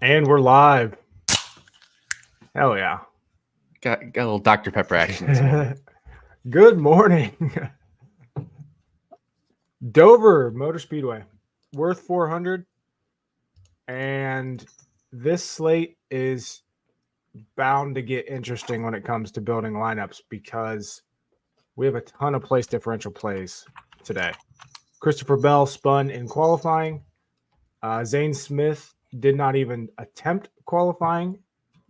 And we're live. Hell yeah. Got a little Dr. Pepper action this morning. Good morning. Dover Motor Speedway, Wurth 400. And this slate is bound to get interesting when it comes to building lineups because we have a ton of place differential plays today. Christopher Bell spun in qualifying. Zane Smith did not even attempt qualifying.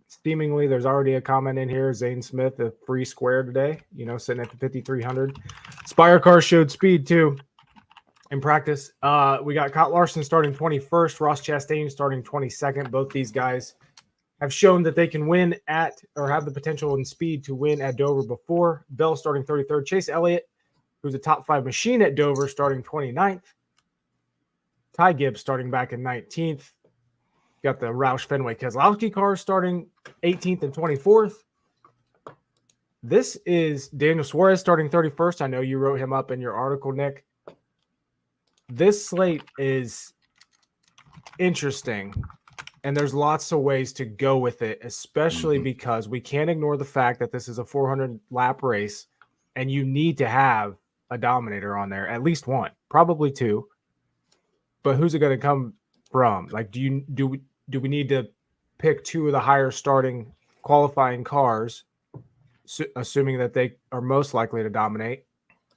Seemingly, there's already a comment in here. Zane Smith, a free square today, sitting at the 5,300. Spire Car showed speed too in practice. We got Kyle Larson starting 21st, Ross Chastain starting 22nd. Both these guys have shown that they can win at or have the potential and speed to win at Dover before. Bell starting 33rd. Chase Elliott, who's a top 5 machine at Dover, starting 29th. Ty Gibbs starting back in 19th. Got the Roush Fenway Keslowski car starting 18th and 24th. This is Daniel Suarez starting 31st. I know you wrote him up in your article, Nick. This slate is interesting, and there's lots of ways to go with it, especially because we can't ignore the fact that this is a 400-lap race, and you need to have a Dominator on there, at least one, probably two. But who's it going to come from? Like, do we need to pick two of the higher starting qualifying cars, assuming that they are most likely to dominate?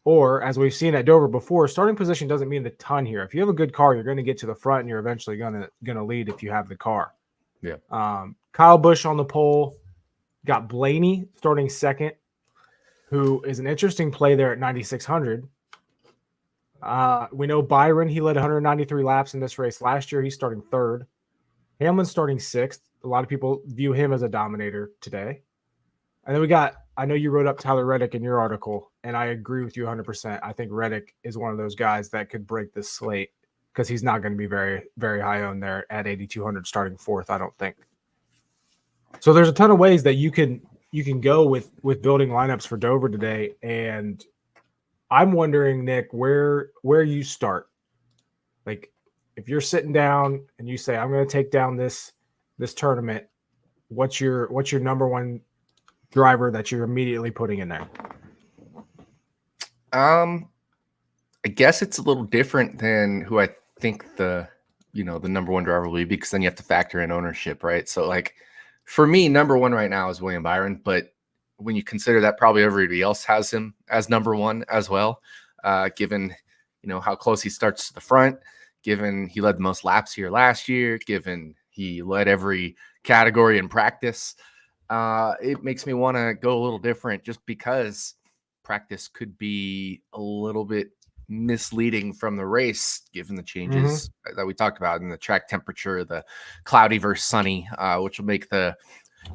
Or, as we've seen at Dover before, starting position doesn't mean a ton here. If you have a good car, you're going to get to the front, and you're eventually going to lead if you have the car. Yeah. Kyle Busch on the pole. Got Blaney starting second, who is an interesting play there at 9,600. We know Byron, he led 193 laps in this race last year. He's starting third. Hamlin's starting sixth. A lot of people view him as a dominator today. And then we got, I know you wrote up Tyler Reddick in your article, and I agree with you 100%. I think Reddick is one of those guys that could break this slate because he's not going to be very, very high on there at 8,200 starting fourth, I don't think. So there's a ton of ways that you can go with building lineups for Dover today. And I'm wondering, Nick, where you start. Like, if you're sitting down and you say, I'm going to take down this tournament, what's your number one driver that you're immediately putting in there? I guess it's a little different than who I think the number one driver will be, because then you have to factor in ownership, right? So, like, for me, number one right now is William Byron, but when you consider that probably everybody else has him as number one as well, given how close he starts to the front, given he led the most laps here last year, given he led every category in practice. It makes me want to go a little different, just because practice could be a little bit misleading from the race, given the changes that we talked about in the track temperature, the cloudy versus sunny, which will make the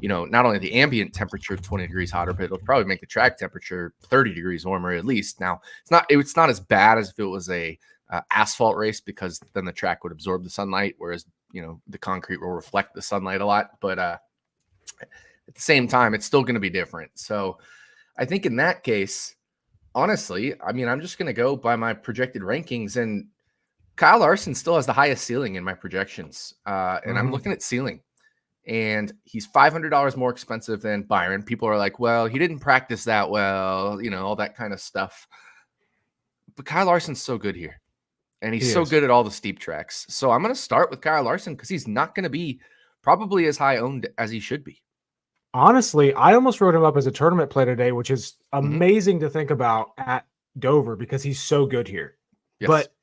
not only the ambient temperature 20 degrees hotter, but it'll probably make the track temperature 30 degrees warmer at least. Now, it's not as bad as if it was a asphalt race, because then the track would absorb the sunlight, whereas the concrete will reflect the sunlight a lot. But at the same time, it's still going to be different. So I think in that case, honestly, I'm just going to go by my projected rankings, and Kyle Larson still has the highest ceiling in my projections. And I'm looking at ceiling, and he's $500 more expensive than Byron. People are like, well, he didn't practice that well, all that kind of stuff. But Kyle Larson's so good here, and he's so good at all the steep tracks. So I'm going to start with Kyle Larson because he's not going to be probably as high owned as he should be. Honestly, I almost wrote him up as a tournament play today, which is amazing to think about at Dover because he's so good here. Yes. But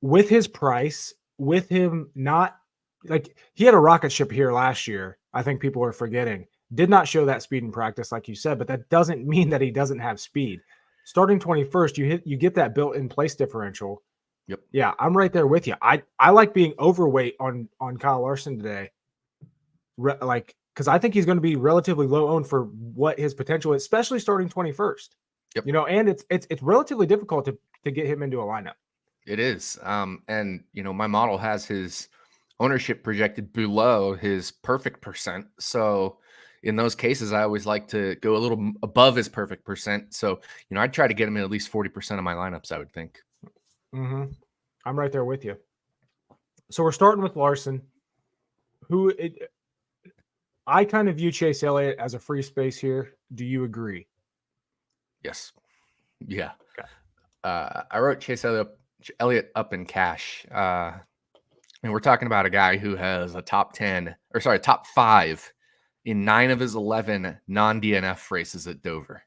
with his price, with him not like he had a rocket ship here last year, I think people are forgetting. Did not show that speed in practice, like you said, but that doesn't mean that he doesn't have speed. Starting 21st, you get that built-in place differential. Yep. Yeah, I'm right there with you. I like being overweight on Kyle Larson today. Because I think he's going to be relatively low owned for what his potential is, especially starting 21st. Yep. And it's relatively difficult to get him into a lineup. It is. And my model has his ownership projected below his perfect percent. So in those cases, I always like to go a little above his perfect percent. So, I'd try to get him in at least 40% of my lineups, I would think. I'm right there with you. So we're starting with Larson. I kind of view Chase Elliott as a free space here. Do you agree? Yes. Yeah. Okay. I wrote Chase Elliott up in cash. And we're talking about a guy who has a top 5 in 9 of his 11 non-DNF races at Dover.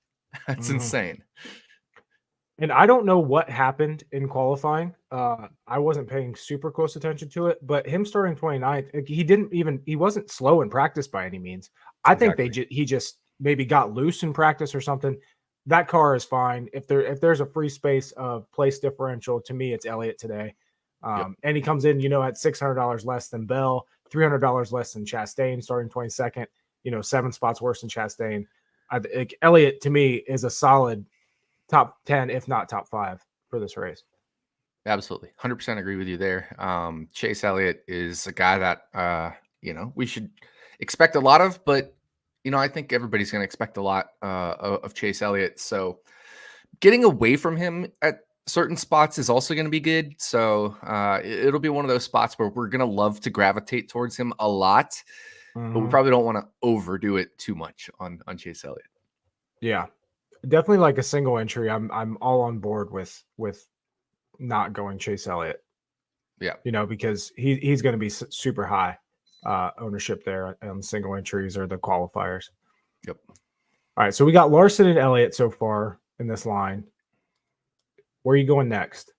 That's insane. And I don't know what happened in qualifying. I wasn't paying super close attention to it, but him starting 29th, he wasn't slow in practice by any means. I think he just maybe got loose in practice or something. That car is fine. If there's a free space of place differential, to me, it's Elliott today. And he comes in, at $600 less than Bell, $300 less than Chastain, starting 22nd, 7 spots worse than Chastain. Elliott, to me, is a solid top 10, if not top 5 for this race. Absolutely. 100% agree with you there. Chase Elliott is a guy that, we should expect a lot of, but, I think everybody's going to expect a lot of Chase Elliott. So getting away from him at certain spots is also going to be good. So it'll be one of those spots where we're going to love to gravitate towards him a lot, but we probably don't want to overdo it too much on Chase Elliott. Yeah, definitely like a single entry. I'm all on board with not going Chase Elliott. Yeah, because he's going to be super high ownership there on single entries or the qualifiers. Yep. All right, so we got Larson and Elliott so far in this line. Where are you going next?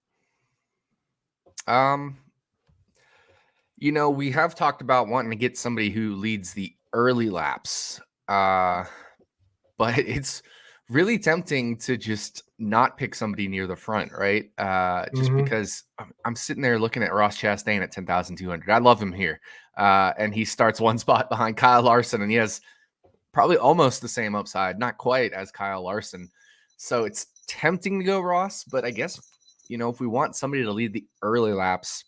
We have talked about wanting to get somebody who leads the early laps, but it's really tempting to just not pick somebody near the front, right? Just because I'm sitting there looking at Ross Chastain at 10,200. I love him here. And he starts 1 spot behind Kyle Larson, and he has probably almost the same upside, not quite as Kyle Larson. So it's tempting to go Ross, but I guess, if we want somebody to lead the early laps,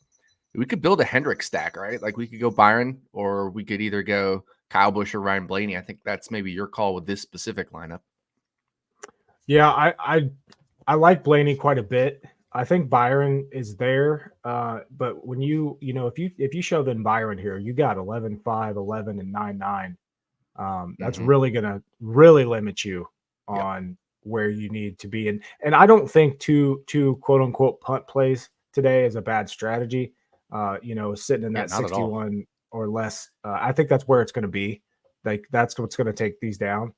we could build a Hendrick stack, right? Like we could go Byron, or we could either go Kyle Busch or Ryan Blaney. I think that's maybe your call with this specific lineup. Yeah, I like Blaney quite a bit. I think Byron is there, but when if you show them Byron here, you got 11.5, 11, and 9.9. That's really gonna limit you on where you need to be, and I don't think two quote unquote punt plays today is a bad strategy. Sitting in that 61 or less, I think that's where it's going to be. Like that's what's going to take these down.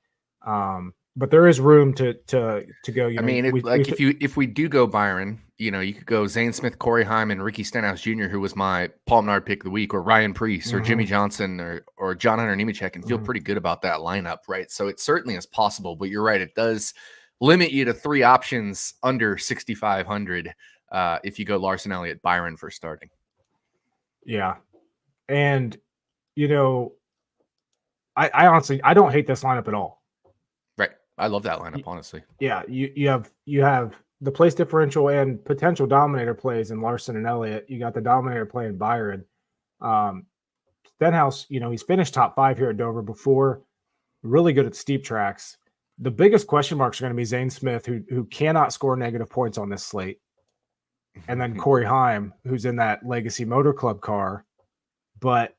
But there is room to go. If we do go Byron, you could go Zane Smith, Corey Heim, and Ricky Stenhouse Jr., who was my Paul Menard pick of the week, or Ryan Preece, or Jimmy Johnson, or John Hunter Nemechek, and feel pretty good about that lineup, right? So it certainly is possible, but you're right, it does limit you to 3 options under 6,500 if you go Larson, Elliott, Byron for starting. Yeah, and I honestly don't hate this lineup at all. Right. I love that lineup, honestly. Yeah, you have the place differential and potential Dominator plays in Larson and Elliott. You got the Dominator playing Byron. Stenhouse, he's finished top 5 here at Dover before. Really good at steep tracks. The biggest question marks are going to be Zane Smith, who cannot score negative points on this slate. And then Corey Heim, who's in that Legacy Motor Club car. But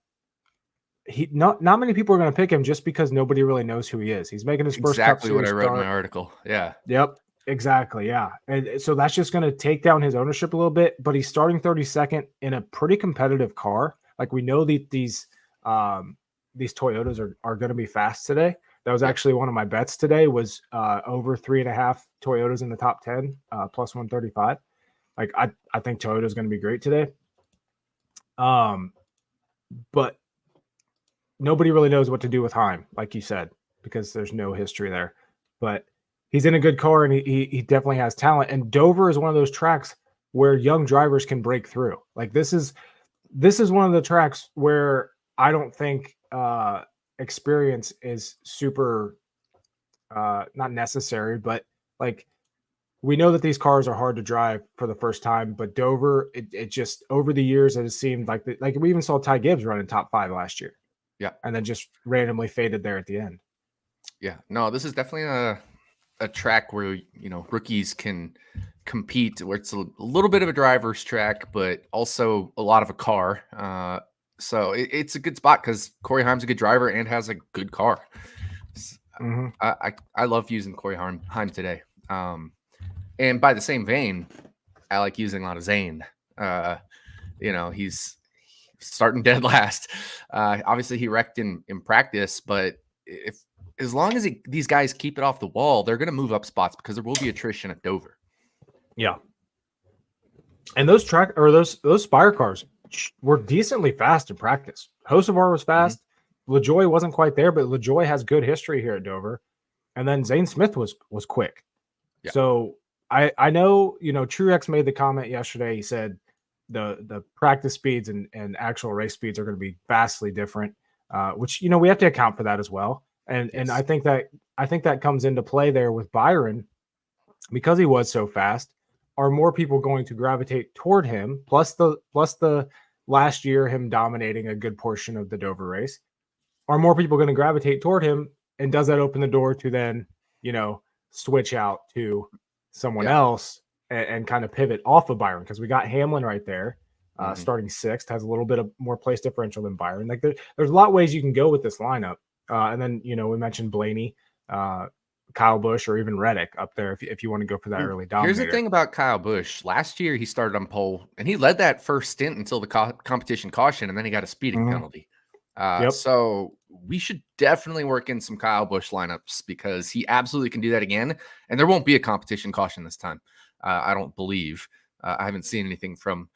not many people are going to pick him just because nobody really knows who he is. He's making his first Cup Series what I wrote start. in my article. Yeah. Yep. Exactly. Yeah. And so that's just going to take down his ownership a little bit, but he's starting 32nd in a pretty competitive car. Like we know these Toyotas are going to be fast today. That was actually one of my bets today was over 3.5 Toyotas in the top 10, plus 135. Like I think Toyota is going to be great today. But nobody really knows what to do with Heim, like you said, because there's no history there. But he's in a good car and he definitely has talent. And Dover is one of those tracks where young drivers can break through. Like this is one of the tracks where I don't think experience is super not necessary, but like we know that these cars are hard to drive for the first time, but Dover, it just over the years it has seemed like we even saw Ty Gibbs running top 5 last year. Yeah. And then just randomly faded there at the end. Yeah. No, this is definitely a track where, rookies can compete, where it's a little bit of a driver's track, but also a lot of a car. So it's a good spot because Corey Heim's a good driver and has a good car. Mm-hmm. I love using Corey Heim today. And by the same vein, I like using a lot of Zane. He's starting dead last. Obviously, he wrecked in practice, but as long as these guys keep it off the wall, they're going to move up spots because there will be attrition at Dover. Yeah. And those Spire cars were decently fast in practice. Hocevar was fast. Mm-hmm. LaJoy wasn't quite there, but LaJoy has good history here at Dover. And then Zane Smith was quick. Yeah. So I know, Truex made the comment yesterday. He said the practice speeds and actual race speeds are going to be vastly different, which, we have to account for that as well. And yes. And I think that comes into play there with Byron because he was so fast. Are more people going to gravitate toward him? Plus the last year him dominating a good portion of the Dover race. Are more people going to gravitate toward him? And does that open the door to then, switch out to someone else and kind of pivot off of Byron? Because we got Hamlin right there, starting sixth, has a little bit of more place differential than Byron. Like there's a lot of ways you can go with this lineup. And then, we mentioned Blaney, Kyle Busch, or even Reddick up there if you want to go for that early dominator. Here's the thing about Kyle Busch. Last year, he started on pole, and he led that first stint until the competition caution, and then he got a speeding penalty. So we should definitely work in some Kyle Busch lineups because he absolutely can do that again, and there won't be a competition caution this time. I don't believe. I haven't seen anything from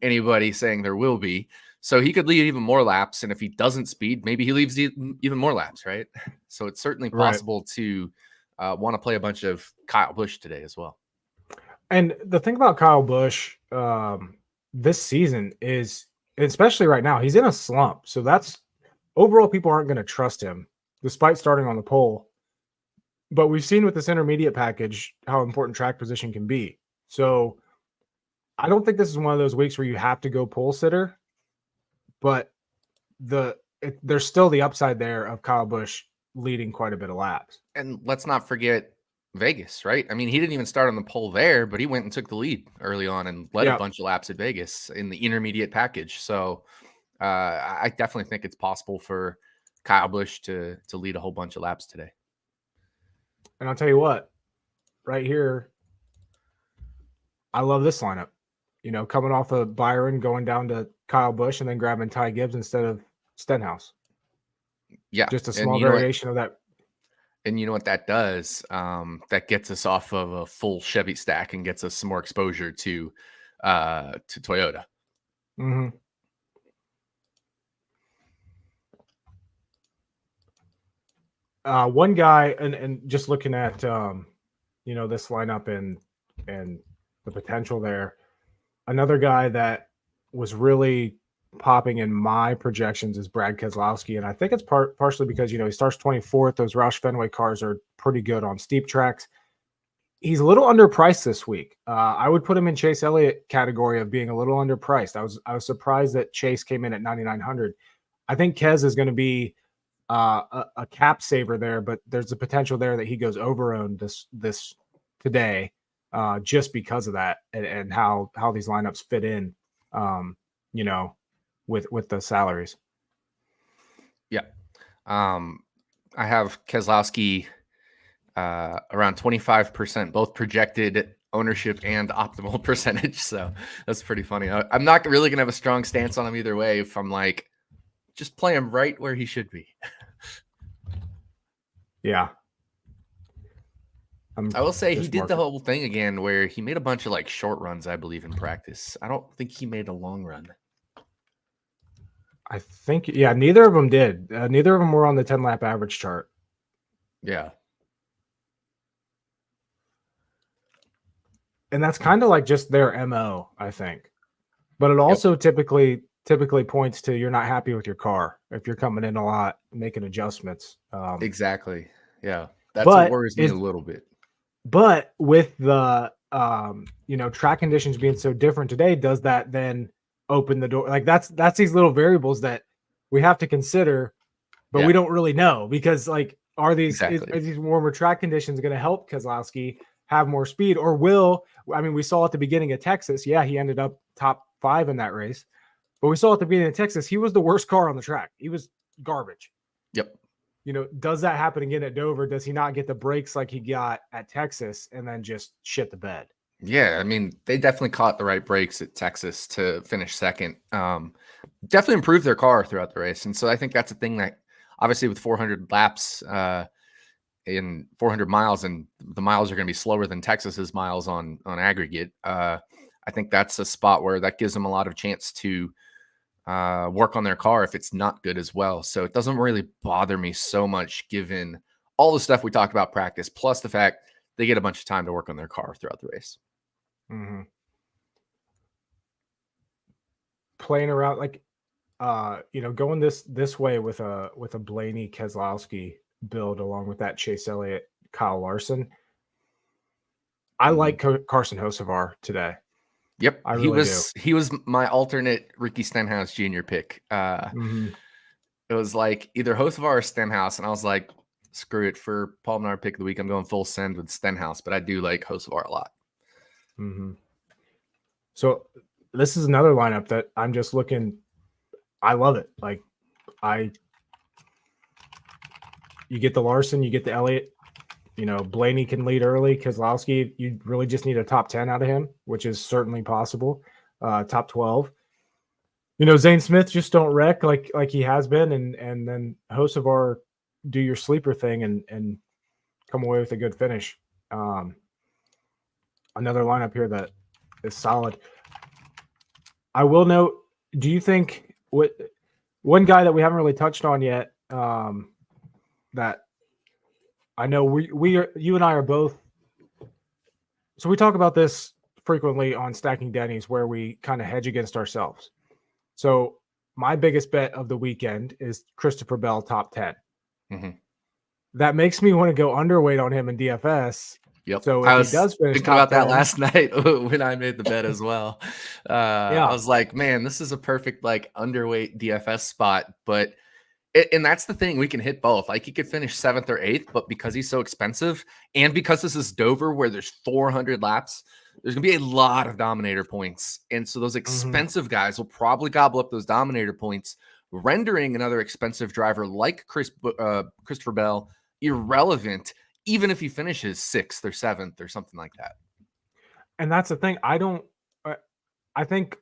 anybody saying there will be. So he could lead even more laps, and if he doesn't speed, maybe he leaves even more laps, right? So it's certainly possible to want to play a bunch of Kyle Busch today as well. And the thing about Kyle Busch this season is, especially right now, he's in a slump. So that's overall, people aren't going to trust him despite starting on the pole. But we've seen with this intermediate package how important track position can be. So I don't think this is one of those weeks where you have to go pole sitter, but there's still the upside there of Kyle Busch leading quite a bit of laps. And let's not forget Vegas, right? I mean, he didn't even start on the pole there, but he went and took the lead early on and led a bunch of laps at Vegas in the intermediate package. So I definitely think it's possible for Kyle Busch to lead a whole bunch of laps today. And I'll tell you what, right here, I love this lineup. Coming off of Byron, going down to Kyle Busch, and then grabbing Ty Gibbs instead of Stenhouse. Yeah. Just a small variation of that. And you know what that does? That gets us off of a full Chevy stack and gets us some more exposure to Toyota. Mm-hmm. One guy, and just looking at this lineup and the potential there. Another guy that was really popping in my projections is Brad Keselowski, and I think it's partially because he starts 24th. Those Roush Fenway cars are pretty good on steep tracks. He's a little underpriced this week. I would put him in Chase Elliott category of being a little underpriced. I was surprised that Chase came in at 9,900. I think Kez is going to be a cap saver there, but there's a potential there that he goes over-owned this today just because of that and how these lineups fit in, with the salaries. Yeah. I have Keselowski around 25%, both projected ownership and optimal percentage. So that's pretty funny. I'm not really going to have a strong stance on him either way if I'm like, just play him right where he should be. Yeah. I will say he did the whole thing again where he made a bunch of short runs, I believe, in practice. I don't think he made a long run. I think, neither of them did. Neither of them were on the 10-lap average chart. Yeah. And that's kind of just their MO, I think. But it also typically points to you're not happy with your car if you're coming in a lot, making adjustments. Exactly. Yeah. That's what worries me a little bit. But with the track conditions being so different today, does that then open the door? That's these little variables that we have to consider, but we don't really know because are these warmer track conditions going to help Keselowski have more speed, or we saw at the beginning of Texas, he ended up top 5 in that race. But we saw at the beginning of Texas, he was the worst car on the track. He was garbage. Yep. Does that happen again at Dover? Does he not get the breaks like he got at Texas and then just shit the bed? Yeah, I mean, they definitely caught the right breaks at Texas to finish second. Definitely improved their car throughout the race. And so I think that's a thing that obviously with 400 laps in 400 miles, and the miles are going to be slower than Texas's miles on aggregate. I think that's a spot where that gives them a lot of chance to work on their car if it's not good as well. So it doesn't really bother me so much given all the stuff we talked about practice, plus the fact they get a bunch of time to work on their car throughout the race. Mm-hmm. Playing around going this way with a Blaney Keslowski build along with that Chase Elliott, Kyle Larson. I like Carson Hocevar today. Yep, I really do. He was my alternate Ricky Stenhouse Jr. pick. It was like either Hocevar or Stenhouse, and I was like, screw it, for Paul Menard pick of the week, I'm going full send with Stenhouse, but I do like Hocevar a lot. Mm-hmm. So this is another lineup that I'm just looking. I love it. Like you get the Larson, you get the Elliott. Blaney can lead early. Keselowski, you really just need a top 10 out of him, which is certainly possible. Top 12. Zane Smith, just don't wreck like he has been, and then Hocevar, do your sleeper thing and come away with a good finish. Another lineup here that is solid. I will note, do you think one guy that we haven't really touched on yet, that I know you and I are both, so we talk about this frequently on Stacking Dennys where we kind of hedge against ourselves. So my biggest bet of the weekend is Christopher Bell top 10. Mm-hmm. That makes me want to go underweight on him in DFS. Yep. So if he does finish thinking about 10, that last night when I made the bet as well. Yeah. I was like, man, this is a perfect underweight DFS spot. But and that's the thing, we can hit both. Like he could finish 7th or 8th, but because he's so expensive, and because this is Dover where there's 400 laps, there's gonna be a lot of Dominator points, and so those expensive guys will probably gobble up those Dominator points, rendering another expensive driver like Christopher Bell irrelevant, even if he finishes 6th or 7th or something like that. And that's the thing. I think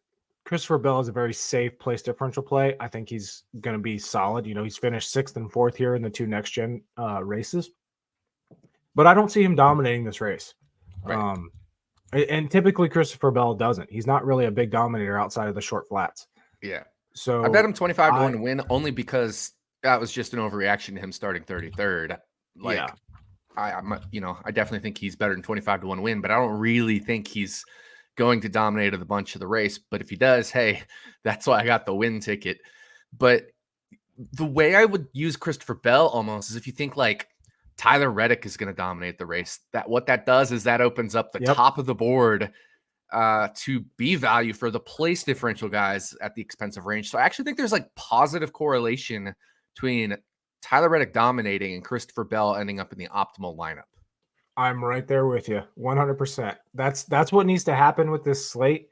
Christopher Bell is a very safe place differential play. I think he's going to be solid. He's finished 6th and 4th here in the 2 next gen races, but I don't see him dominating this race. Right. And typically Christopher Bell doesn't. He's not really a big dominator outside of the short flats. Yeah. So I bet him 25 to 1 to win, only because that was just an overreaction to him starting 33rd. Yeah. I definitely think he's better than 25 to 1 win, but I don't really think he's going to dominate the bunch of the race. But if he does, hey, that's why I got the win ticket. But the way I would use Christopher Bell almost is if you think like Tyler Reddick is going to dominate the race, what that does is that opens up the top of the board to be value for the place differential guys at the expensive range. So I actually think there's positive correlation between Tyler Reddick dominating and Christopher Bell ending up in the optimal lineup. I'm right there with you, 100%. That's what needs to happen with this slate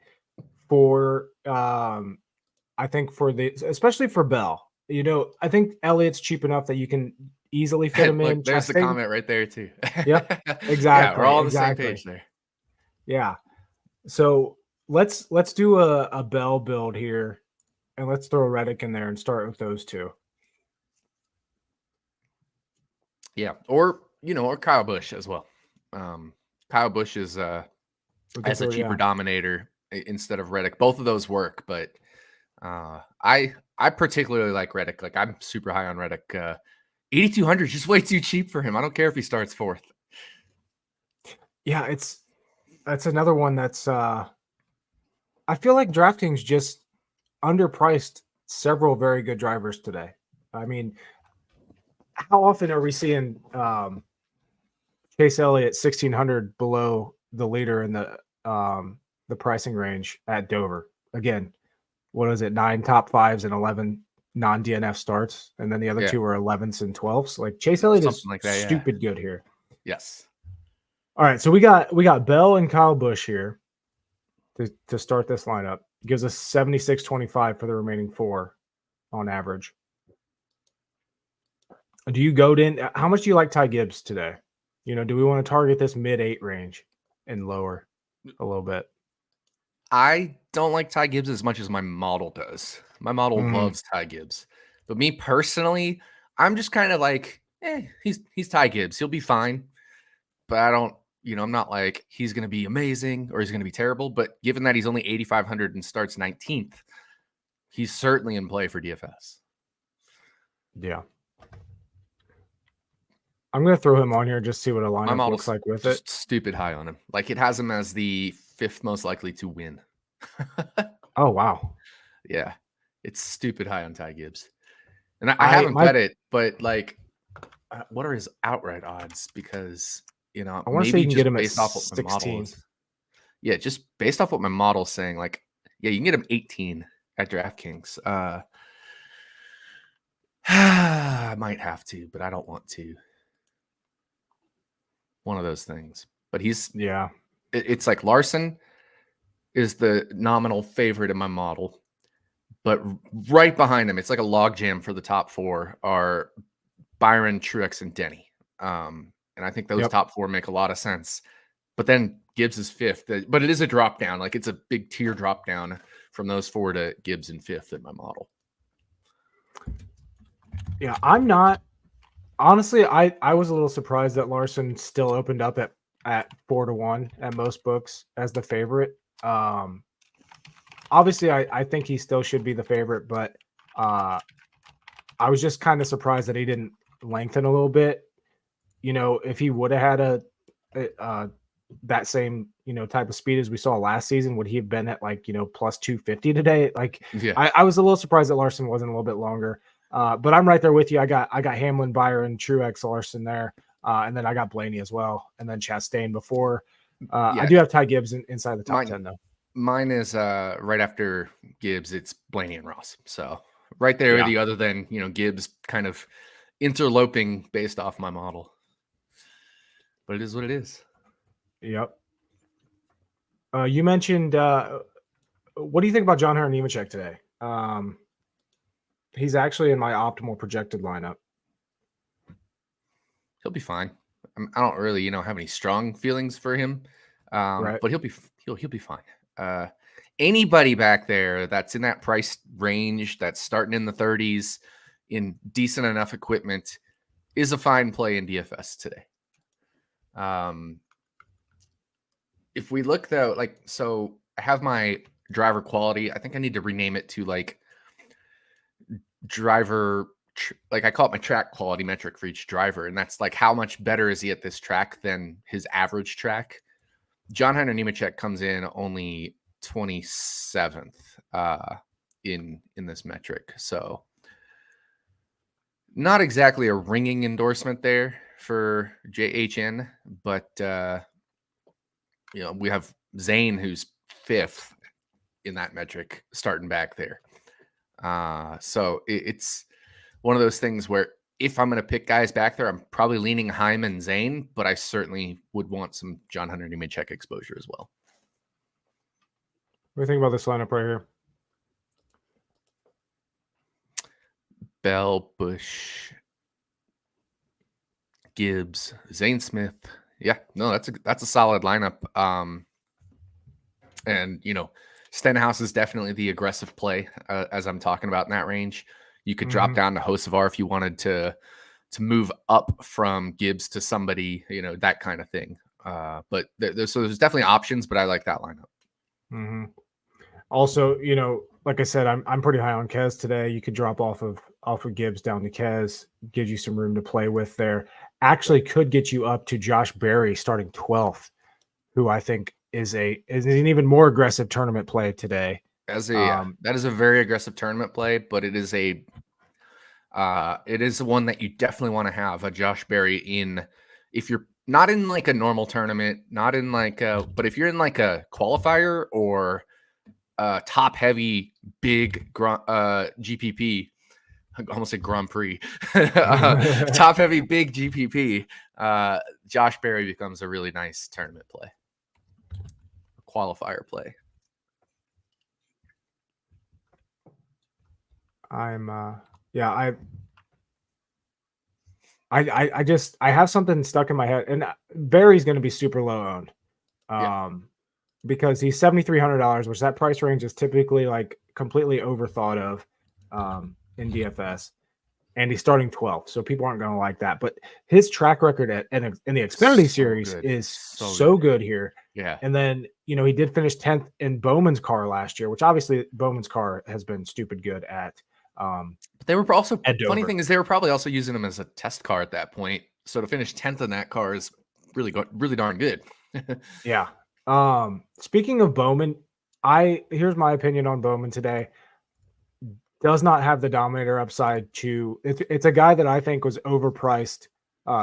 for, I think especially for Bell. I think Elliott's cheap enough that you can easily fit him in. There's the comment right there too. Yep, exactly. Yeah, we're all on the same page there. Yeah. So let's do a Bell build here, and let's throw Reddick in there and start with those two. Yeah, or Kyle Busch as well. Kyle Busch is as a cheaper dominator instead of Reddick. Both of those work, but I particularly like Reddick. I'm super high on Reddick. 8,200 is just way too cheap for him. I don't care if he starts 4th. Yeah, that's another one that's I feel like DraftKings just underpriced several very good drivers today. I mean, how often are we seeing Chase Elliott 1,600 below the leader in the pricing range at Dover? Again, what is it? 9 top 5s and 11 non-DNF starts, and then the other 2 are 11s and 12s. Chase Elliott is stupid good here. Yes. All right, so we got Bell and Kyle Busch here to start this lineup. Gives us 76.25 for the remaining 4 on average. Do you go in? How much do you like Ty Gibbs today? Do we want to target this mid-8 range and lower a little bit? I don't like Ty Gibbs as much as my model does. My model loves Ty Gibbs. But me personally, I'm just kind of like, he's Ty Gibbs. He'll be fine. But I don't, I'm not like he's going to be amazing or he's going to be terrible. But given that he's only 8,500 and starts 19th, he's certainly in play for DFS. Yeah. I'm going to throw him on here and just see what a lineup looks like with it. Stupid high on him. Like it has him as the 5th most likely to win. Oh, wow. Yeah. It's stupid high on Ty Gibbs. And I haven't bet it, but like, what are his outright odds? Because, I want to say you can get him based off what my model is. Yeah, just based off what my model's saying, like, yeah, you can get him 18 at DraftKings. I might have to, but I don't want to. One of those things. But it's like Larson is the nominal favorite in my model. But right behind him, it's like a logjam for the top 4 are Byron, Truex, and Denny. And I think those top 4 make a lot of sense. But then Gibbs is 5th. But it is a drop down. Like it's a big tier drop down from those 4 to Gibbs in 5th in my model. Yeah, I'm not. Honestly, I was a little surprised that Larson still opened up at 4-1 at most books as the favorite. Obviously, I think he still should be the favorite, but I was just kind of surprised that he didn't lengthen a little bit. If he would have had that same type of speed as we saw last season, would he have been at like plus 250 today? Like, yeah. I was a little surprised that Larson wasn't a little bit longer. But I'm right there with you. I got Hamlin, Byron, Truex, Larson there, and then I got Blaney as well, and then Chastain before. I do have Ty Gibbs inside the top 10 though. Mine is right after Gibbs. It's Blaney and Ross. So right there with you. Other than Gibbs kind of interloping based off my model, but it is what it is. Yep. You mentioned. What do you think about John Hunter Nemechek today? He's actually in my optimal projected lineup. He'll be fine. I don't really, have any strong feelings for him, right. But he'll be fine. Anybody back there that's in that price range, that's starting in the 30s, in decent enough equipment, is a fine play in DFS today. If we look though, so I have my driver quality. I think I need to rename it to driver, I call it my track quality metric for each driver. And that's like, how much better is he at this track than his average track? John Hunter Nemechek comes in only 27th in this metric. So not exactly a ringing endorsement there for JHN, but we have Zane, who's 5th in that metric, starting back there. So it's one of those things where if I'm going to pick guys back there, I'm probably leaning Heim and Zane, but I certainly would want some John Hunter Nemechek exposure as well. What do you think about this lineup right here? Bell, Busch, Gibbs, Zane Smith. Yeah, no, that's a solid lineup. And Stenhouse is definitely the aggressive play, as I'm talking about in that range. You could drop down to Hocevar if you wanted to move up from Gibbs to somebody, that kind of thing. But there's definitely options, but I like that lineup. Mm-hmm. Also, like I said, I'm pretty high on Kez today. You could drop off of Gibbs down to Kez, gives you some room to play with there. Actually could get you up to Josh Berry starting 12th, who I think is an even more aggressive tournament play today. That is a very aggressive tournament play, but it is it is one that you definitely want to have a Josh Berry in. If you're not in like a normal tournament, not in but if you're in like a qualifier or top heavy big GPP, I almost said Grand Prix, top heavy big GPP, Josh Berry becomes a really nice tournament play, qualifier play. I'm yeah, I have something stuck in my head, and Barry's going to be super low owned. Yeah. Because he's $7,300, which that price range is typically like completely overthought of in DFS, and he's starting 12th, so people aren't going to like that. But his track record in the Xfinity Series is so good here. Yeah, and then he did finish 10th in Bowman's car last year, which obviously Bowman's car has been stupid good at. But they were also funny Dover. thing is they were probably also using him as a test car at that point. So to finish 10th in that car is really darn good. Yeah. Speaking of Bowman, here's my opinion on Bowman today. Does not have the Dominator upside to it's a guy that I think was overpriced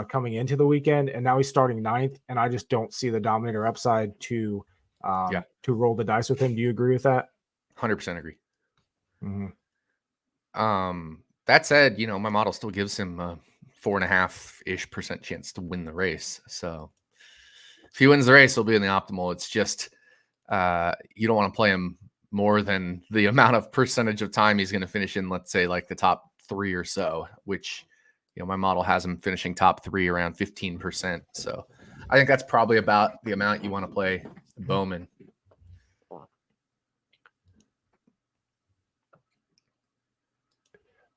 coming into the weekend, and now he's starting 9th, and I just don't see the Dominator upside to roll the dice with him. Do you agree with that? 100% agree. Mm-hmm. That said, my model still gives him a 4.5% chance to win the race. So if he wins the race, he'll be in the optimal. It's just you don't want to play him more than the amount of percentage of time he's going to finish in, let's say, like the top 3 or so, which, my model has him finishing top 3 around 15%. So I think that's probably about the amount you want to play Bowman.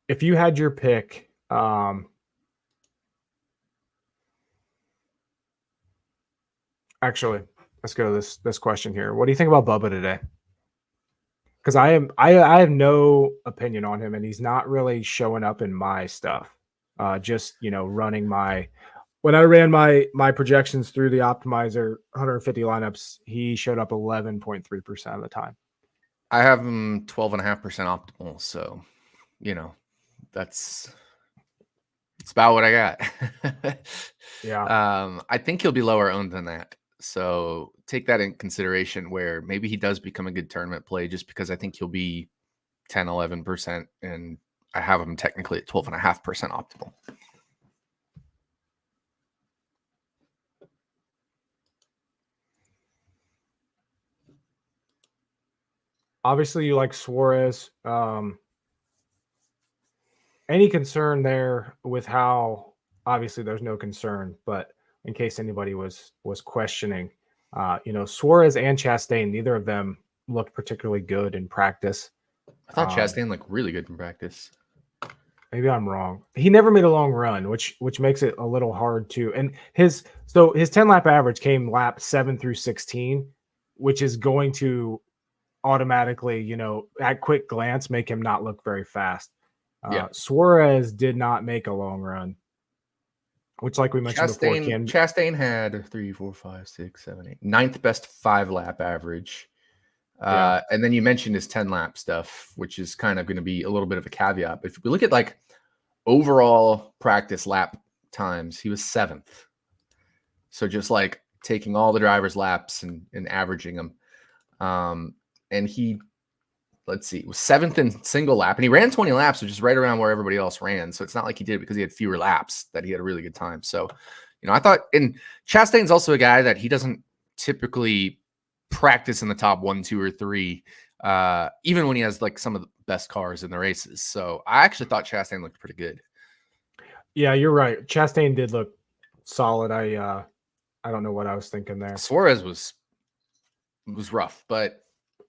If you had your pick, actually, let's go to this question here. What do you think about Bubba today? Because I have no opinion on him, and he's not really showing up in my stuff. Just running when I ran my projections through the optimizer 150 lineups, he showed up 11.3% of the time. I have him 12.5% optimal, so it's about what I got. Yeah. I think he'll be lower owned than that. So take that in consideration, where maybe he does become a good tournament play, just because I think he'll be 10, 11%, and I have him technically at 12.5% optimal. Obviously, you like Suarez. Any concern there with how? Obviously, there's no concern, but in case anybody was questioning, Suarez and Chastain, neither of them looked particularly good in practice. I thought Chastain looked really good in practice. Maybe I'm wrong. He never made a long run, which makes it a little hard to. And his 10-lap average came lap 7 through 16, which is going to automatically, at quick glance, make him not look very fast. Suarez did not make a long run, which, like we mentioned before, Chastain had 3, 4, 5, 6, 7, 8, 9th best 5-lap average. And then you mentioned his 10-lap stuff, which is kind of going to be a little bit of a caveat. But if we look at like overall practice lap times, he was 7th. So just like taking all the driver's laps and averaging them. And he, let's see, was 7th in single lap, and he ran 20 laps, which is right around where everybody else ran. So it's not like he did it because he had fewer laps that he had a really good time. So, I thought, and Chastain's also a guy that he doesn't typically practice in the top 1, 2, or 3, even when he has like some of the best cars in the races. So I actually thought Chastain looked pretty good. Yeah, you're right. Chastain did look solid. I don't know what I was thinking there. Suarez was rough, but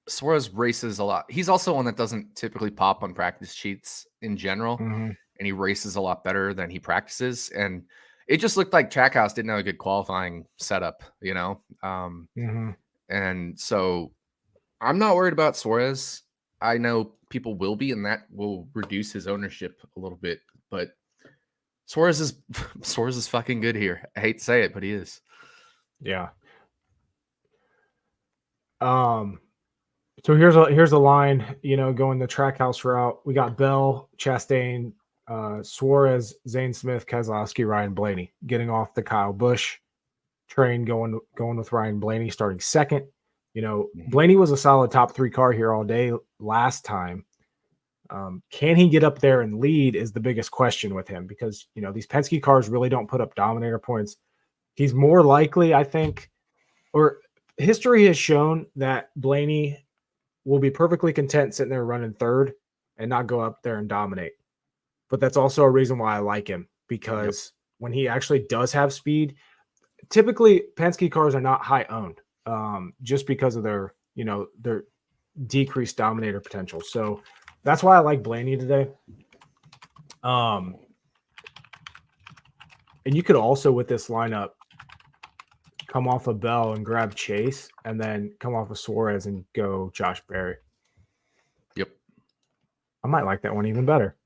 Suarez races a lot. He's also one that doesn't typically pop on practice sheets in general, and he races a lot better than he practices. And it just looked like Trackhouse didn't have a good qualifying setup, And so I'm not worried about Suarez. I know people will be, and that will reduce his ownership a little bit. But Suarez is fucking good here. I hate to say it, but he is. Yeah. So here's a line, going the Trackhouse route. We got Bell, Chastain, Suarez, Zane Smith, Keslowski, Ryan Blaney getting off the Kyle Busch train, going with Ryan Blaney starting 2nd. Blaney was a solid top 3 car here all day last time. Can he get up there and lead is the biggest question with him, because these Penske cars really don't put up Dominator points. He's more likely, I think, or history has shown that Blaney will be perfectly content sitting there running 3rd and not go up there and dominate. But that's also a reason why I like him, because when he actually does have speed, typically Penske cars are not high owned, just because of their decreased Dominator potential. So that's why I like Blaney today. And you could also, with this lineup, come off of Bell and grab Chase, and then come off of Suarez and go Josh Berry. Yep. I might like that one even better.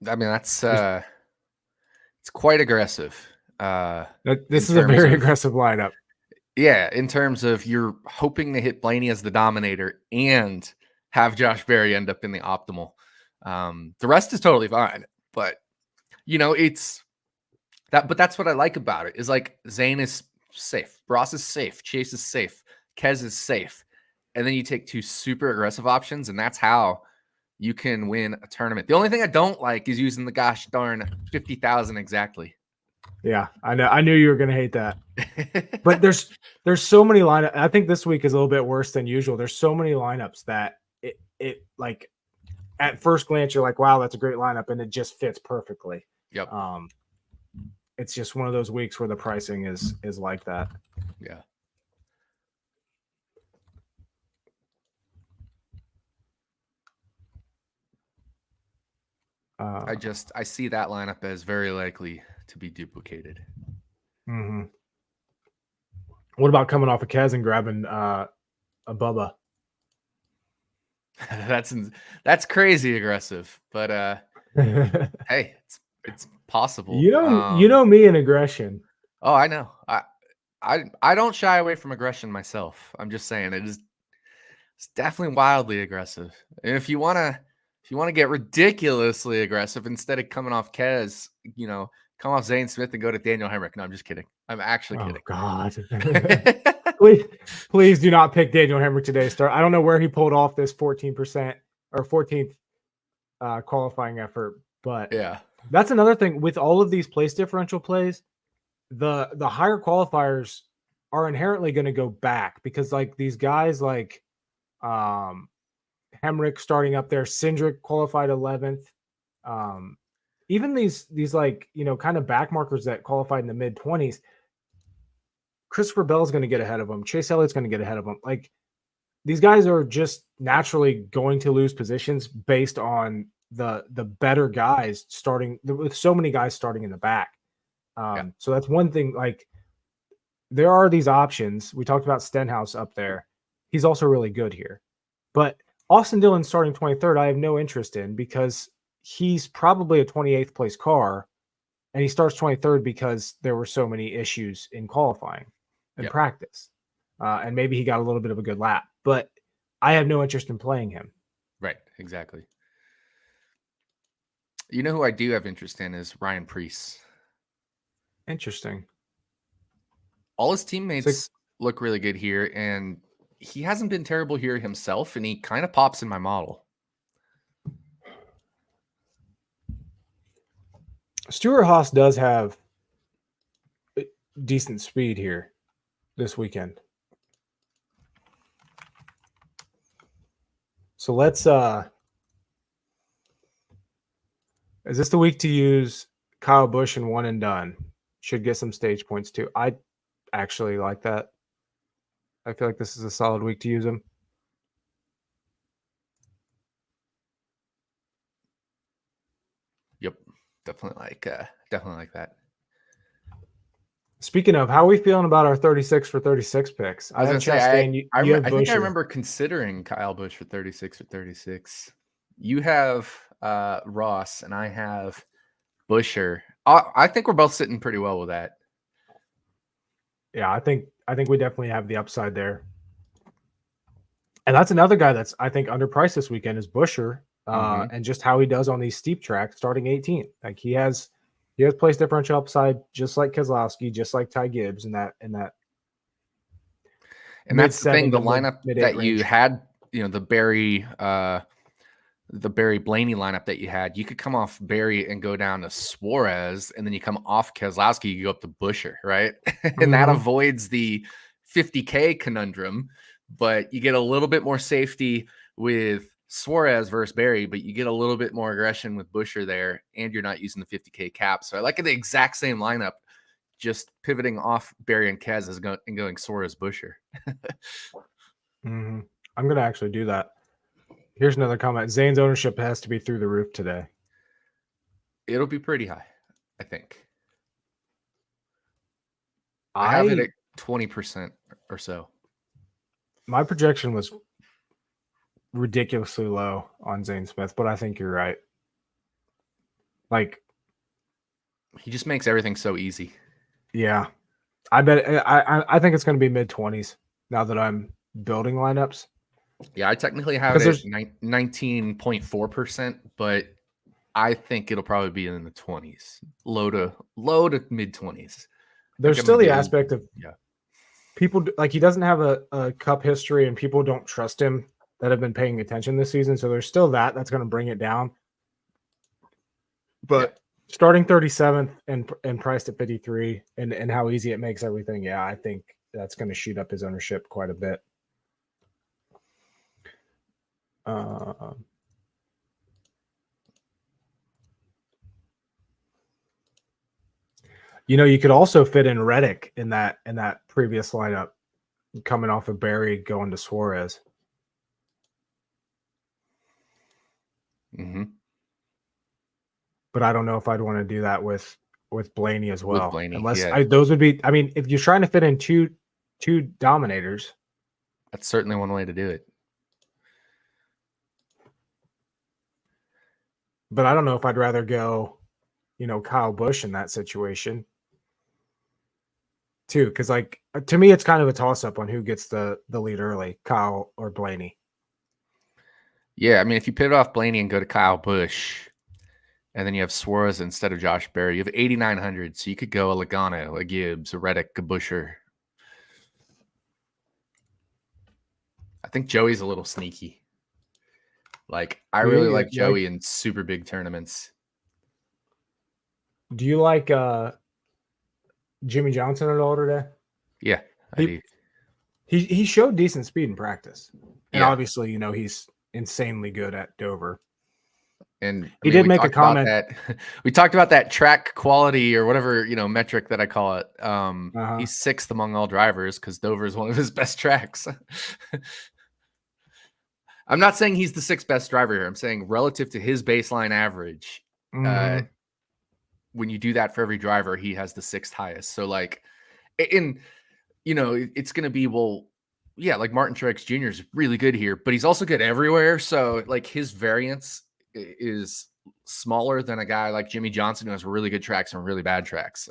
I mean, that's it's quite aggressive. This is a very aggressive lineup. Yeah, in terms of you're hoping to hit Blaney as the Dominator and have Josh Berry end up in the optimal. The rest is totally fine, but it's that. But that's what I like about it, is like Zane is safe, Ross is safe, Chase is safe, Kez is safe, and then you take two super aggressive options, and that's how you can win a tournament. The only thing I don't like is using the gosh darn 50,000 exactly. Yeah, I know. I knew you were going to hate that. But there's so many lineups. I think this week is a little bit worse than usual. There's so many lineups that it like at first glance you're like, wow, that's a great lineup, and it just fits perfectly. Yep. It's just one of those weeks where the pricing is like that. Yeah. I see that lineup as very likely to be duplicated. Mm-hmm. What about coming off of Kez and grabbing a Bubba? That's crazy aggressive, but hey, it's possible. You know me and aggression. Oh, I know. I don't shy away from aggression myself. I'm just saying it's definitely wildly aggressive. And if you want to get ridiculously aggressive, instead of coming off Kez, come off Zane Smith and go to Daniel Hemrick. No, I'm just kidding. I'm actually kidding. God. please do not pick Daniel Hemrick today. I don't know where he pulled off this 14% or 14th qualifying effort, but yeah, that's another thing with all of these place differential plays. The higher qualifiers are inherently going to go back, because like these guys like Hemrick starting up there, Cindric qualified 11th. Even these like, kind of back markers that qualified in the mid 20s, Christopher Bell is going to get ahead of them. Chase Elliott's going to get ahead of them. Like, these guys are just naturally going to lose positions based on the better guys starting, with so many guys starting in the back. So that's one thing. Like, there are these options. We talked about Stenhouse up there. He's also really good here. But Austin Dillon starting 23rd, I have no interest in, because he's probably a 28th place car, and he starts 23rd because there were so many issues in qualifying and practice. And maybe he got a little bit of a good lap, but I have no interest in playing him. Right, exactly. You know who I do have interest in is Ryan Preece. Interesting. All his teammates look really good here, and he hasn't been terrible here himself, and he kind of pops in my model. Stewart-Haas does have decent speed here this weekend. So let's is this the week to use Kyle Busch and one and done? Should get some stage points too. I actually like that. I feel like this is a solid week to use him. Yep, definitely like that. Speaking of, how are we feeling about our 36 for 36 picks? I was going to say, I think I remember considering Kyle Busch for 36 for 36. You have Ross, and I have Buescher. I think we're both sitting pretty well with that. Yeah, I think we definitely have the upside there. And that's another guy that's, I think, underpriced this weekend is Buescher, and just how he does on these steep tracks starting 18th. Like, he has place differential upside, just like Keslowski, just like Ty Gibbs, and that's the thing. The lineup that you had, the Barry Blaney lineup that you had, you could come off Barry and go down to Suarez, and then you come off Keslowski, you go up to Buescher, right? And that avoids the 50K conundrum, but you get a little bit more safety with Suarez versus Barry, but you get a little bit more aggression with Busher there, and you're not using the 50K cap. So I like the exact same lineup, just pivoting off Barry and Kez and going Suarez Busher. I'm going to actually do that. Here's another comment. Zane's ownership has to be through the roof today. It'll be pretty high, I think. I have it at 20% or so. My projection was ridiculously low on Zane Smith, but I think you're right. Like, he just makes everything so easy. Yeah, I bet. I think it's going to be mid-20s now that I'm building lineups. Yeah, I technically have it at 19.4%, but I think it'll probably be in the 20s, low to mid-20s. There's still the aspect of people, like, he doesn't have a cup history, and people don't trust him that have been paying attention this season. So there's still that's going to bring it down. But starting 37th and priced at 53 and how easy it makes everything. Yeah, I think that's going to shoot up his ownership quite a bit. You could also fit in Reddick in that previous lineup, coming off of Barry going to Suarez. Mm-hmm. But I don't know if I'd want to do that with Blaney as well. With Blaney, unless those would be. I mean, if you're trying to fit in two Dominators, that's certainly one way to do it. But I don't know if I'd rather go, Kyle Busch in that situation too, because like to me, it's kind of a toss up on who gets the lead early, Kyle or Blaney. Yeah, I mean, if you pivot off Blaney and go to Kyle Busch, and then you have Suarez instead of Josh Berry, you have 8,900, so you could go a Logano, a Gibbs, a Reddick, a Busher. I think Joey's a little sneaky. Like, I really like Joey in super big tournaments. Do you like Jimmy Johnson at all today? Yeah, I do. He showed decent speed in practice. And obviously, he's insanely good at Dover. And he did make a comment that we talked about that track quality or whatever, metric that I call it. He's sixth among all drivers because Dover is one of his best tracks. I'm not saying he's the sixth best driver here. I'm saying relative to his baseline average, when you do that for every driver, he has the sixth highest. So like, it's going to be, like Martin Truex Jr. is really good here, but he's also good everywhere. So like his variance is smaller than a guy like Jimmy Johnson who has really good tracks and really bad tracks.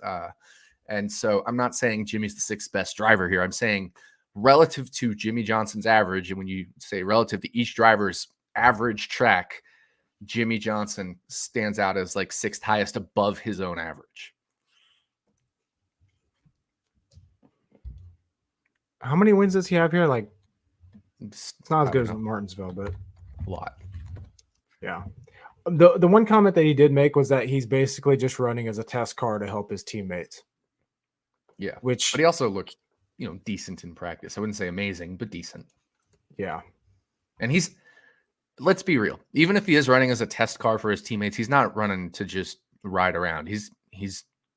And so I'm not saying Jimmy's the sixth best driver here. I'm saying relative to Jimmy Johnson's average, and when you say relative to each driver's average track, Jimmy Johnson stands out as like sixth highest above his own average. How many wins does he have here? Like, it's not as good as Martinsville, but a lot. Yeah. The one comment that he did make was that he's basically just running as a test car to help his teammates. Yeah. But he also looked, decent in practice. I wouldn't say amazing, but decent. Yeah. And let's be real. Even if he is running as a test car for his teammates, he's not running to just ride around. He's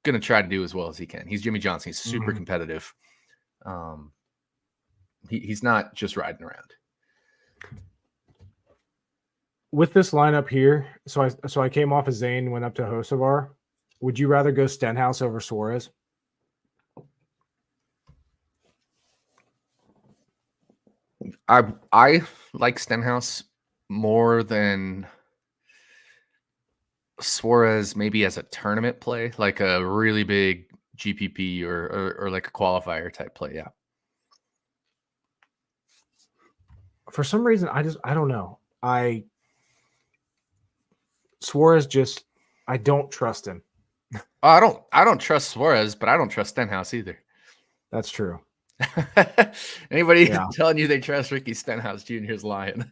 going to try to do as well as he can. He's Jimmy Johnson. He's super competitive. He's not just riding around. With this lineup here, so I came off of Zane, went up to Hocevar. Would you rather go Stenhouse over Suarez? I like Stenhouse more than Suarez, maybe as a tournament play, like a really big GPP or like a qualifier type play. Yeah. For some reason, I don't know. Suarez I don't trust him. I don't trust Suarez, but I don't trust Stenhouse either. That's true. Anybody telling you they trust Ricky Stenhouse Jr. is lying.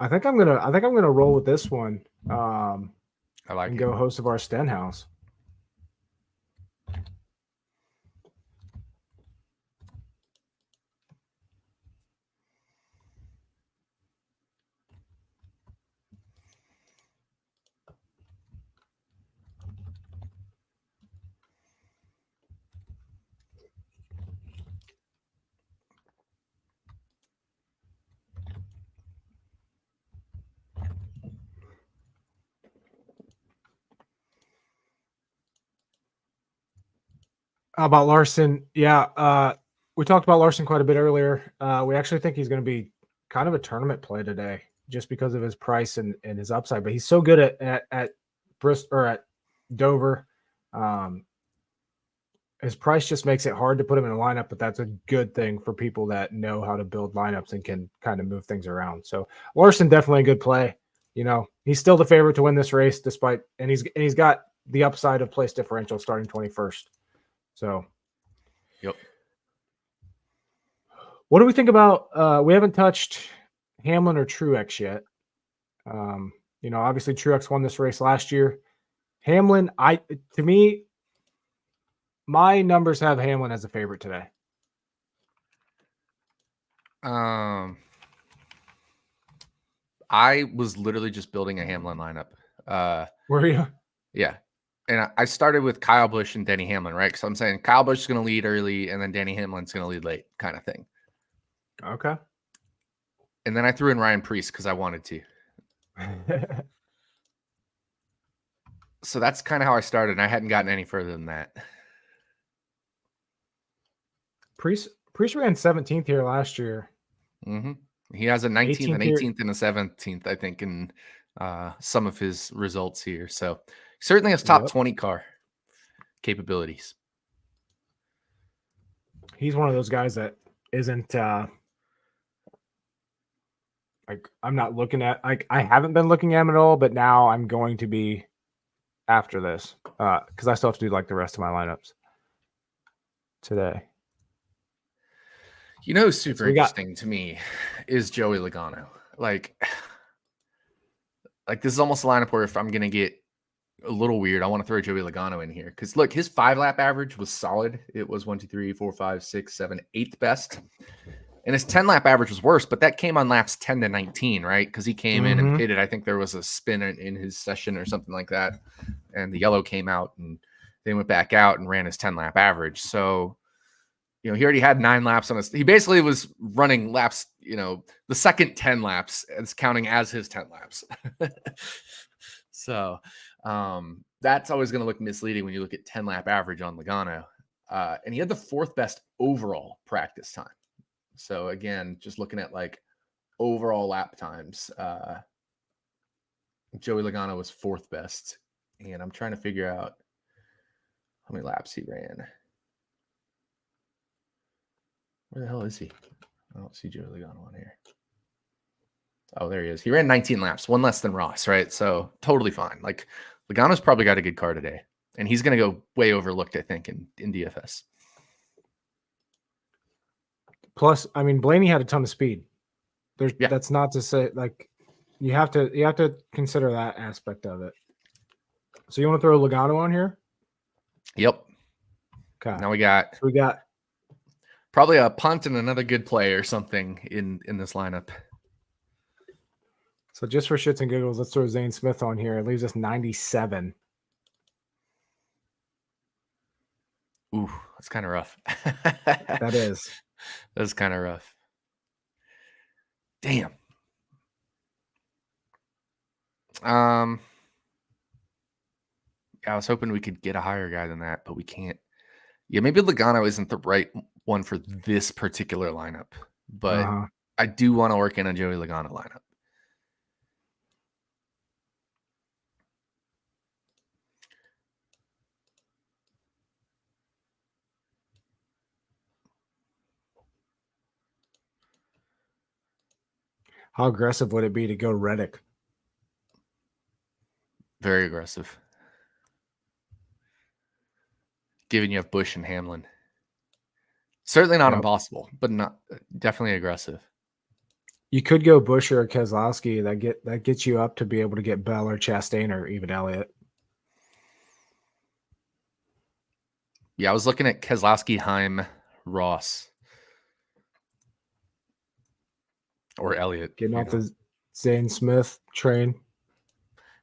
I think I'm gonna roll with this one. I like and go host of our Stenhouse. How about Larson? Yeah, we talked about Larson quite a bit earlier. We actually think he's going to be kind of a tournament play today, just because of his price and his upside. But he's so good at Bristol or at Dover. His price just makes it hard to put him in a lineup, but that's a good thing for people that know how to build lineups and can kind of move things around. So Larson definitely a good play. You know, he's still the favorite to win this race, despite and he's got the upside of place differential starting 21st. So, yep. What do we think about? We haven't touched Hamlin or Truex yet. You know, obviously Truex won this race last year. Hamlin, to me, my numbers have Hamlin as a favorite today. I was literally just building a Hamlin lineup. Were you? Yeah. And I started with Kyle Busch and Denny Hamlin, right? So I'm saying Kyle Busch is going to lead early and then Denny Hamlin's going to lead late kind of thing. Okay. And then I threw in Ryan Preece because I wanted to. So that's kind of how I started. And I hadn't gotten any further than that. Preece ran 17th here last year. Mm-hmm. He has a 19th and 18th and a 17th, I think, in some of his results here. So he certainly has top 20 car capabilities. He's one of those guys that isn't like I'm not looking at I haven't been looking at him at all, but now I'm going to be after this because I still have to do like the rest of my lineups today. You know, who's super interesting to me is Joey Logano. Like this is almost a lineup where if I'm going to get a little weird, I want to throw Joey Logano in here. Because look, his 5-lap average was solid. It was 1, 2, 3, 4, 5, 6, 7, 8th best. And his 10-lap average was worse, but that came on laps 10 to 19, right? Because he came in and pitted. I think there was a spin in his session or something like that. And the yellow came out and they went back out and ran his 10-lap average. So, you know, he already had 9 laps on us. He basically was running laps, you know, the second 10 laps is counting as his 10 laps. So that's always going to look misleading when you look at 10-lap average on Logano. And he had the 4th best overall practice time. So again, just looking at like overall lap times, Joey Logano was 4th best. And I'm trying to figure out how many laps he ran. Where the hell is he? I don't see Joey Logano on here. Oh, there he is. He ran 19 laps, 1 less than Ross, right? So totally fine. Like Logano's probably got a good car today. And he's going to go way overlooked, I think, in DFS. Plus, I mean, Blaney had a ton of speed. That's not to say like you have to consider that aspect of it. So you want to throw Logano on here? Yep. Okay. Now we got probably a punt and another good play or something in this lineup. So just for shits and giggles, let's throw Zane Smith on here. It leaves us 97. Ooh, that's kind of rough. That is. That's kind of rough. Damn. I was hoping we could get a higher guy than that, but we can't. Yeah, maybe Logano isn't the right one for this particular lineup, but I do want to work in a Joey Logano lineup. How aggressive would it be to go Reddick? Very aggressive. Given you have Busch and Hamlin. Certainly not impossible, but not definitely aggressive. You could go Busch or Keslowski. That gets you up to be able to get Bell or Chastain or even Elliott. Yeah, I was looking at Keslowski, Heim, Ross. Or Elliott. Getting off the Zane Smith train.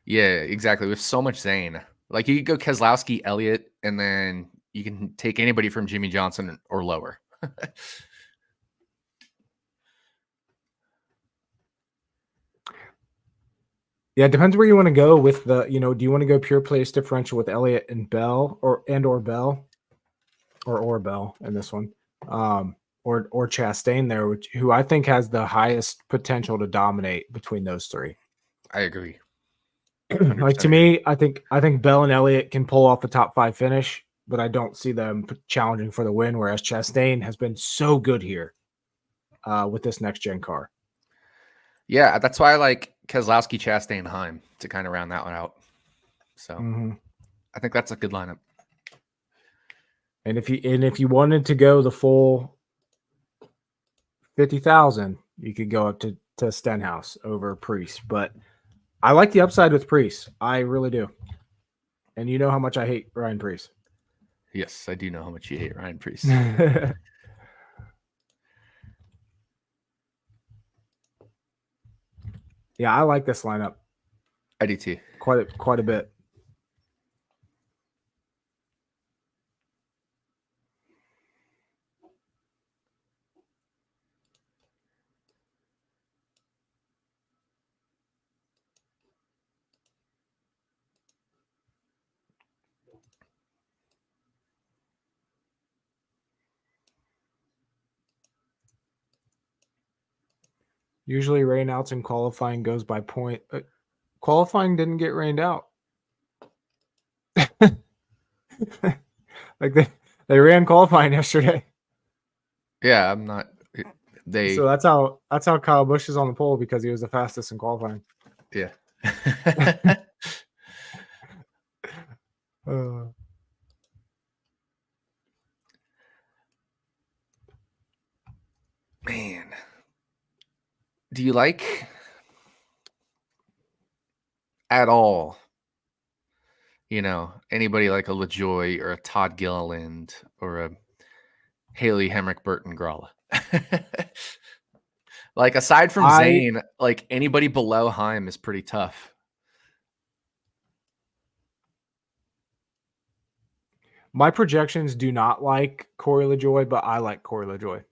Yeah, exactly. With so much Zane. Like you could go Keslowski, Elliott, and then you can take anybody from Jimmy Johnson or lower. Yeah, it depends where you want to go with the, do you want to go pure place differential with Elliott and Bell or Bell? or Bell in this one, or Chastain there, who I think has the highest potential to dominate between those three. I agree. Like to me, I think Bell and Elliott can pull off the top 5 finish, but I don't see them challenging for the win. Whereas Chastain has been so good here with this next gen car. Yeah, that's why I like Keslowski, Chastain, Heim to kind of round that one out. So I think that's a good lineup. And if you wanted to go the full 50,000, you could go up to Stenhouse over Priest. But I like the upside with Priest. I really do. And you know how much I hate Ryan Priest. Yes, I do know how much you hate Ryan Priest. Yeah, I like this lineup. I do too. Quite a bit. Usually rainouts in qualifying goes by point. Qualifying didn't get rained out. Like they ran qualifying yesterday. Yeah, I'm not. So that's how Kyle Busch is on the pole, because he was the fastest in qualifying. Yeah. Man, do you like at all, anybody like a LaJoy or a Todd Gilliland or a Haley Hemrick Burton Gralla? Like aside from Zane, like anybody below Heim is pretty tough. My projections do not like Corey LaJoy, but I like Corey LaJoy.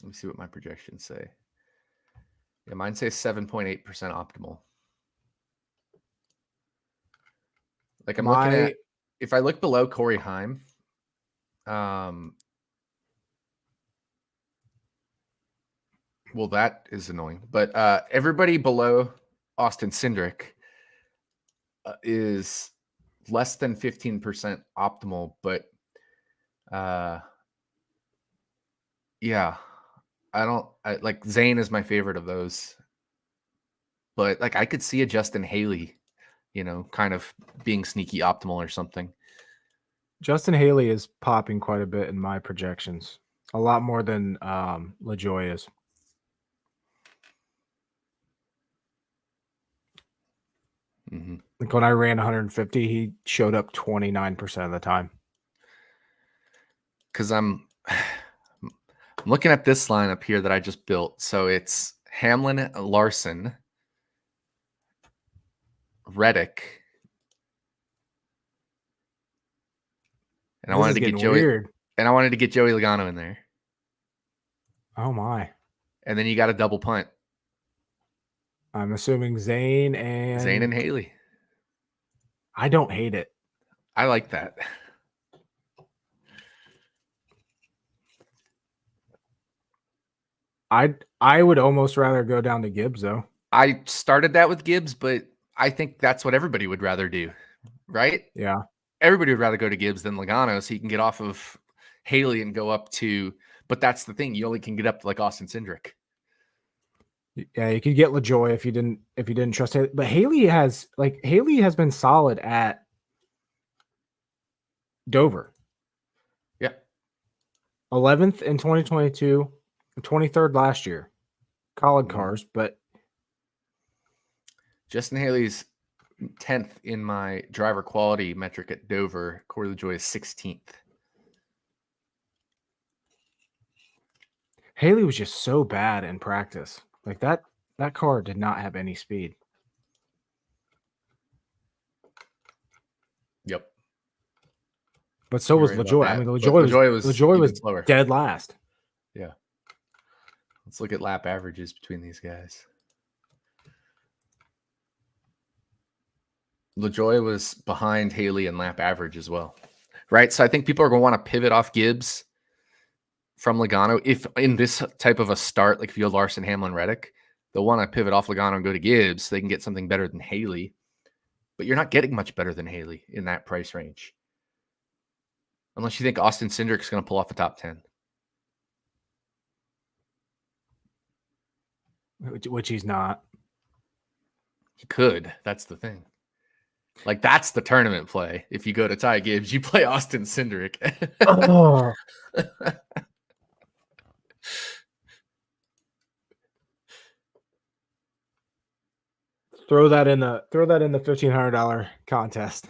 Let me see what my projections say. Yeah, mine says 7.8% optimal. Like I'm looking at, if I look below Corey Heim, well, that is annoying. But everybody below Austin Cindric is less than 15% optimal. But yeah, I like Zane is my favorite of those. But like I could see a Justin Haley, kind of being sneaky optimal or something. Justin Haley is popping quite a bit in my projections. A lot more than LaJoy is. Mm-hmm. Like when I ran 150, he showed up 29% of the time. Because I'm looking at this lineup here that I just built. So it's Hamlin, Larson, Reddick, and I wanted to get Joey. Weird. And I wanted to get Joey Logano in there. Oh my! And then you got a double punt. I'm assuming Zane and Haley. I don't hate it. I like that. I would almost rather go down to Gibbs though. I started that with Gibbs, but I think that's what everybody would rather do, right? Yeah. Everybody would rather go to Gibbs than Logano, so you can get off of Haley and go up to. But that's the thing; you only can get up to like Austin Cindric. Yeah, you could get LaJoy if you didn't trust Haley. But Haley has been solid at Dover. Yeah. 11th in 2022, 23rd last year. College cars, but Justin Haley's 10th in my driver quality metric at Dover. Corey LaJoy is 16th. Haley was just so bad in practice. Like that car did not have any speed. Yep. But so was LaJoy. I mean, LaJoy was slower. Dead last. Yeah. Let's look at lap averages between these guys. LaJoy was behind Haley in lap average as well. right? So I think people are going to want to pivot off Gibbs from Logano. If in this type of a start, like if you have Larson, Hamlin, Reddick, they'll want to pivot off Logano and go to Gibbs so they can get something better than Haley. But you're not getting much better than Haley in that price range. Unless you think Austin Cindric's going to pull off the top 10. Which he's not. He could. That's the thing. Like, that's the tournament play. If you go to Ty Gibbs, you play Austin Cindric. Oh. Throw that in the $1,500 contest.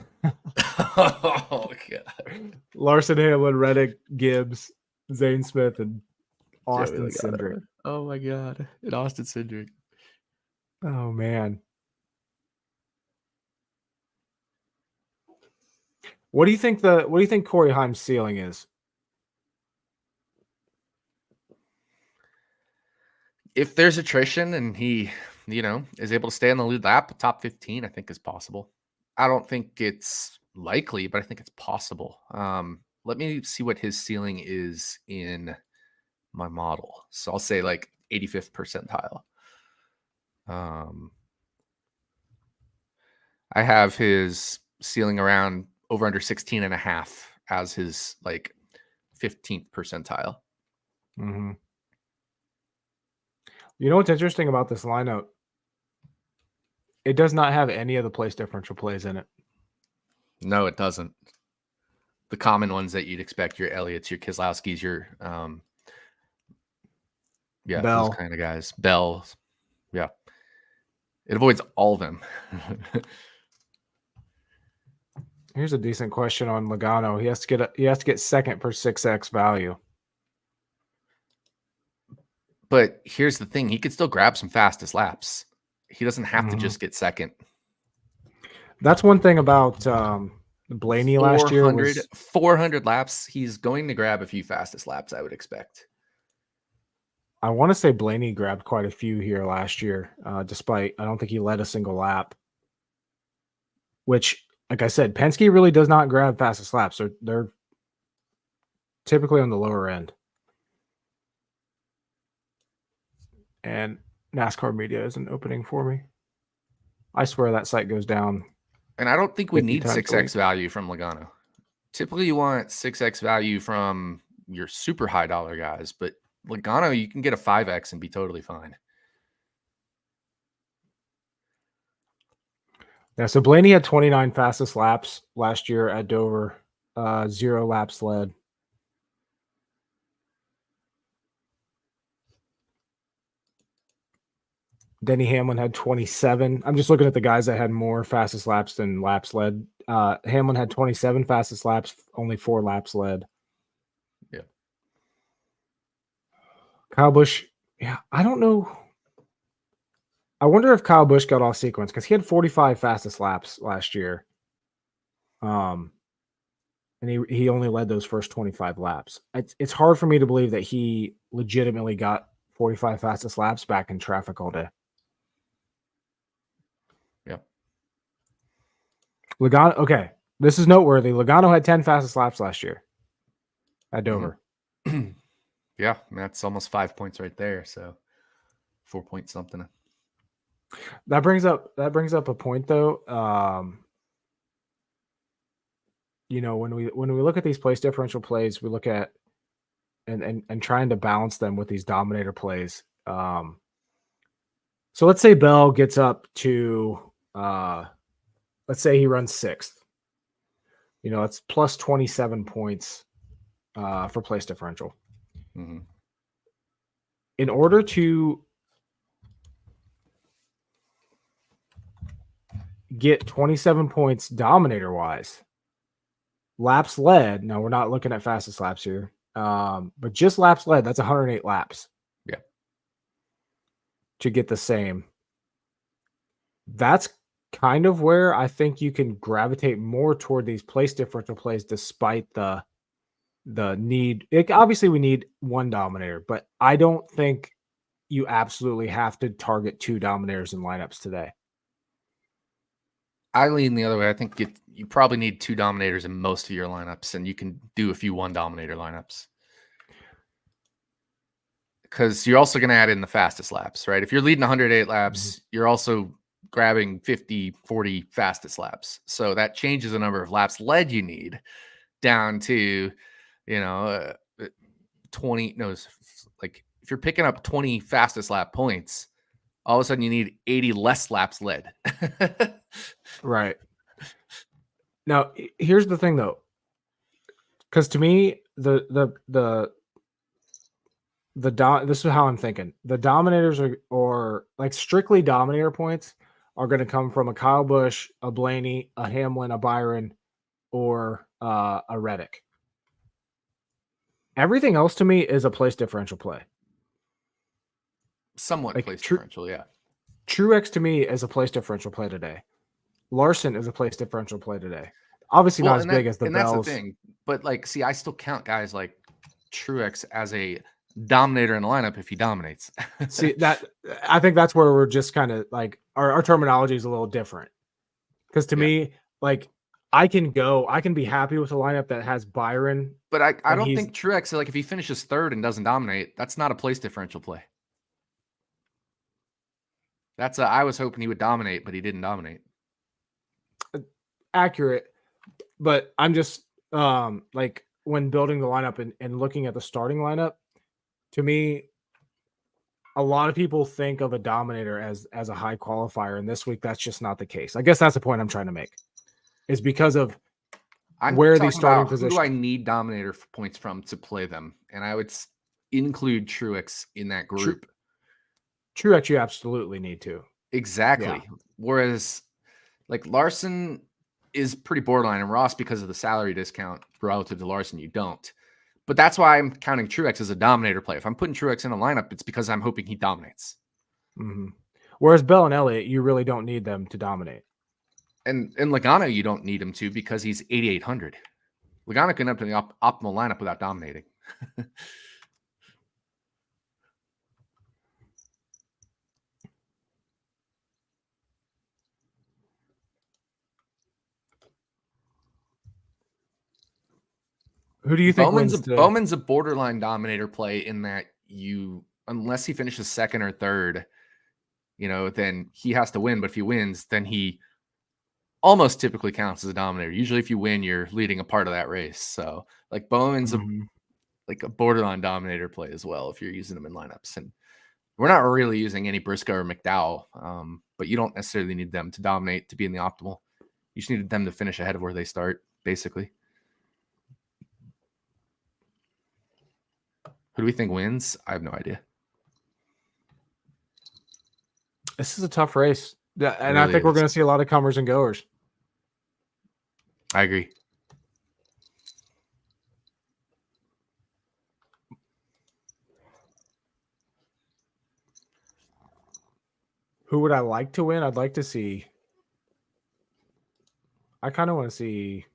Oh god. Larson, Hamlin, Reddick, Gibbs, Zane Smith, and Austin Joey Logano. Cindric. Oh my god. And Austin Cindric. Oh man. What do you think Corey Haim's ceiling is? If there's attrition and he, is able to stay on the lead lap, top 15, I think is possible. I don't think it's likely, but I think it's possible. Let me see what his ceiling is in my model. So I'll say like 85th percentile. I have his ceiling around over under 16.5 as his like 15th percentile. Mm-hmm. You know what's interesting about this lineup? It does not have any of the place differential plays in it. No, it doesn't. The common ones that you'd expect, your Elliott's, your Keslowski's, your Bell. those kind of guys. Bell. Yeah. It avoids all of them. Here's a decent question on Logano. He has to get second for 6x value. But here's the thing. He could still grab some fastest laps. He doesn't have to just get second. That's one thing about Blaney last year. 400 laps. He's going to grab a few fastest laps, I would expect. I want to say Blaney grabbed quite a few here last year, despite I don't think he led a single lap. Which, like I said, Penske really does not grab fastest laps. They're typically on the lower end. And NASCAR media isn't opening for me. I swear that site goes down. And I don't think we need 50 6x value from Logano. Typically, you want 6x value from your super high dollar guys, but Logano, you can get a 5x and be totally fine. Yeah, so Blaney had 29 fastest laps last year at Dover, 0 laps led. Denny Hamlin had 27. I'm just looking at the guys that had more fastest laps than laps led. Hamlin had 27 fastest laps, only 4 laps led. Yeah. Kyle Busch, yeah, I don't know. I wonder if Kyle Busch got off sequence because he had 45 fastest laps last year. And he only led those first 25 laps. It's hard for me to believe that he legitimately got 45 fastest laps back in traffic all day. Yeah. Logano, okay, this is noteworthy. Logano had 10 fastest laps last year at Dover. Mm-hmm. Yeah, that's almost 5 points right there. So 4 point something. That brings up a point though. When we look at these place differential plays, we look at and trying to balance them with these Dominator plays. So let's say Bell gets up to let's say he runs 6th. It's plus 27 points for place differential. Mm-hmm. In order to get 27 points Dominator wise, laps led. Now we're not looking at fastest laps here, but just laps led. That's 108 laps. Yeah. To get the same. That's kind of where I think you can gravitate more toward these place differential plays, despite the need. Obviously, we need one Dominator, but I don't think you absolutely have to target 2 Dominators in lineups today. I lean the other way. I think you probably need 2 dominators in most of your lineups, and you can do a few 1 dominator lineups. Because you're also going to add in the fastest laps, right? If you're leading 108 laps, you're also grabbing 50, 40 fastest laps. So that changes the number of laps led you need down to, 20. No, like if you're picking up 20 fastest lap points, all of a sudden you need 80 less laps led. Right. Now, here's the thing though. Because to me, this is how I'm thinking. The dominators or like strictly dominator points are going to come from a Kyle Busch, a Blaney, a Hamlin, a Byron, or a Reddick. Everything else to me is a place differential play. Somewhat like place differential, yeah. Truex to me is a place differential play today. Larson is a place differential play today. Obviously not as big as the Bells. That's the thing. But see, I still count guys like Truex as a dominator in the lineup if he dominates. See, I think that's where we're just kind of like our terminology is a little different. Because to me, like I can be happy with a lineup that has Byron. But I don't think Truex, like if he finishes third and doesn't dominate, that's not a place differential play. I was hoping he would dominate, but he didn't dominate. Accurate. But I'm just like when building the lineup and looking at the starting lineup, to me, a lot of people think of a dominator as a high qualifier. And this week, that's just not the case. I guess that's the point I'm trying to make. Is because of where these starting positions. Who do I need dominator points from to play them? And I would include Truex in that group. Truex, you absolutely need to. Exactly. Yeah. Whereas like Larson is pretty borderline, and Ross, because of the salary discount relative to Larson, you don't. But that's why I'm counting Truex as a dominator play. If I'm putting Truex in a lineup, it's because I'm hoping he dominates. Mm-hmm. Whereas Bell and Elliott, you really don't need them to dominate. And Logano, you don't need him to because he's 8,800. Logano can up to the optimal lineup without dominating. Who do you think Bowman's a borderline dominator play in that unless he finishes second or third, then he has to win. But if he wins, then he almost typically counts as a dominator. Usually if you win, you're leading a part of that race. So like Bowman's a borderline dominator play as well if you're using him in lineups. And we're not really using any Briscoe or McDowell, but you don't necessarily need them to dominate to be in the optimal. You just need them to finish ahead of where they start, basically. Who do we think wins? I have no idea. This is a tough race. Yeah, and really I think we're going to see a lot of comers and goers. I agree. Who would I like to win? I'd like to see. I kind of want to see.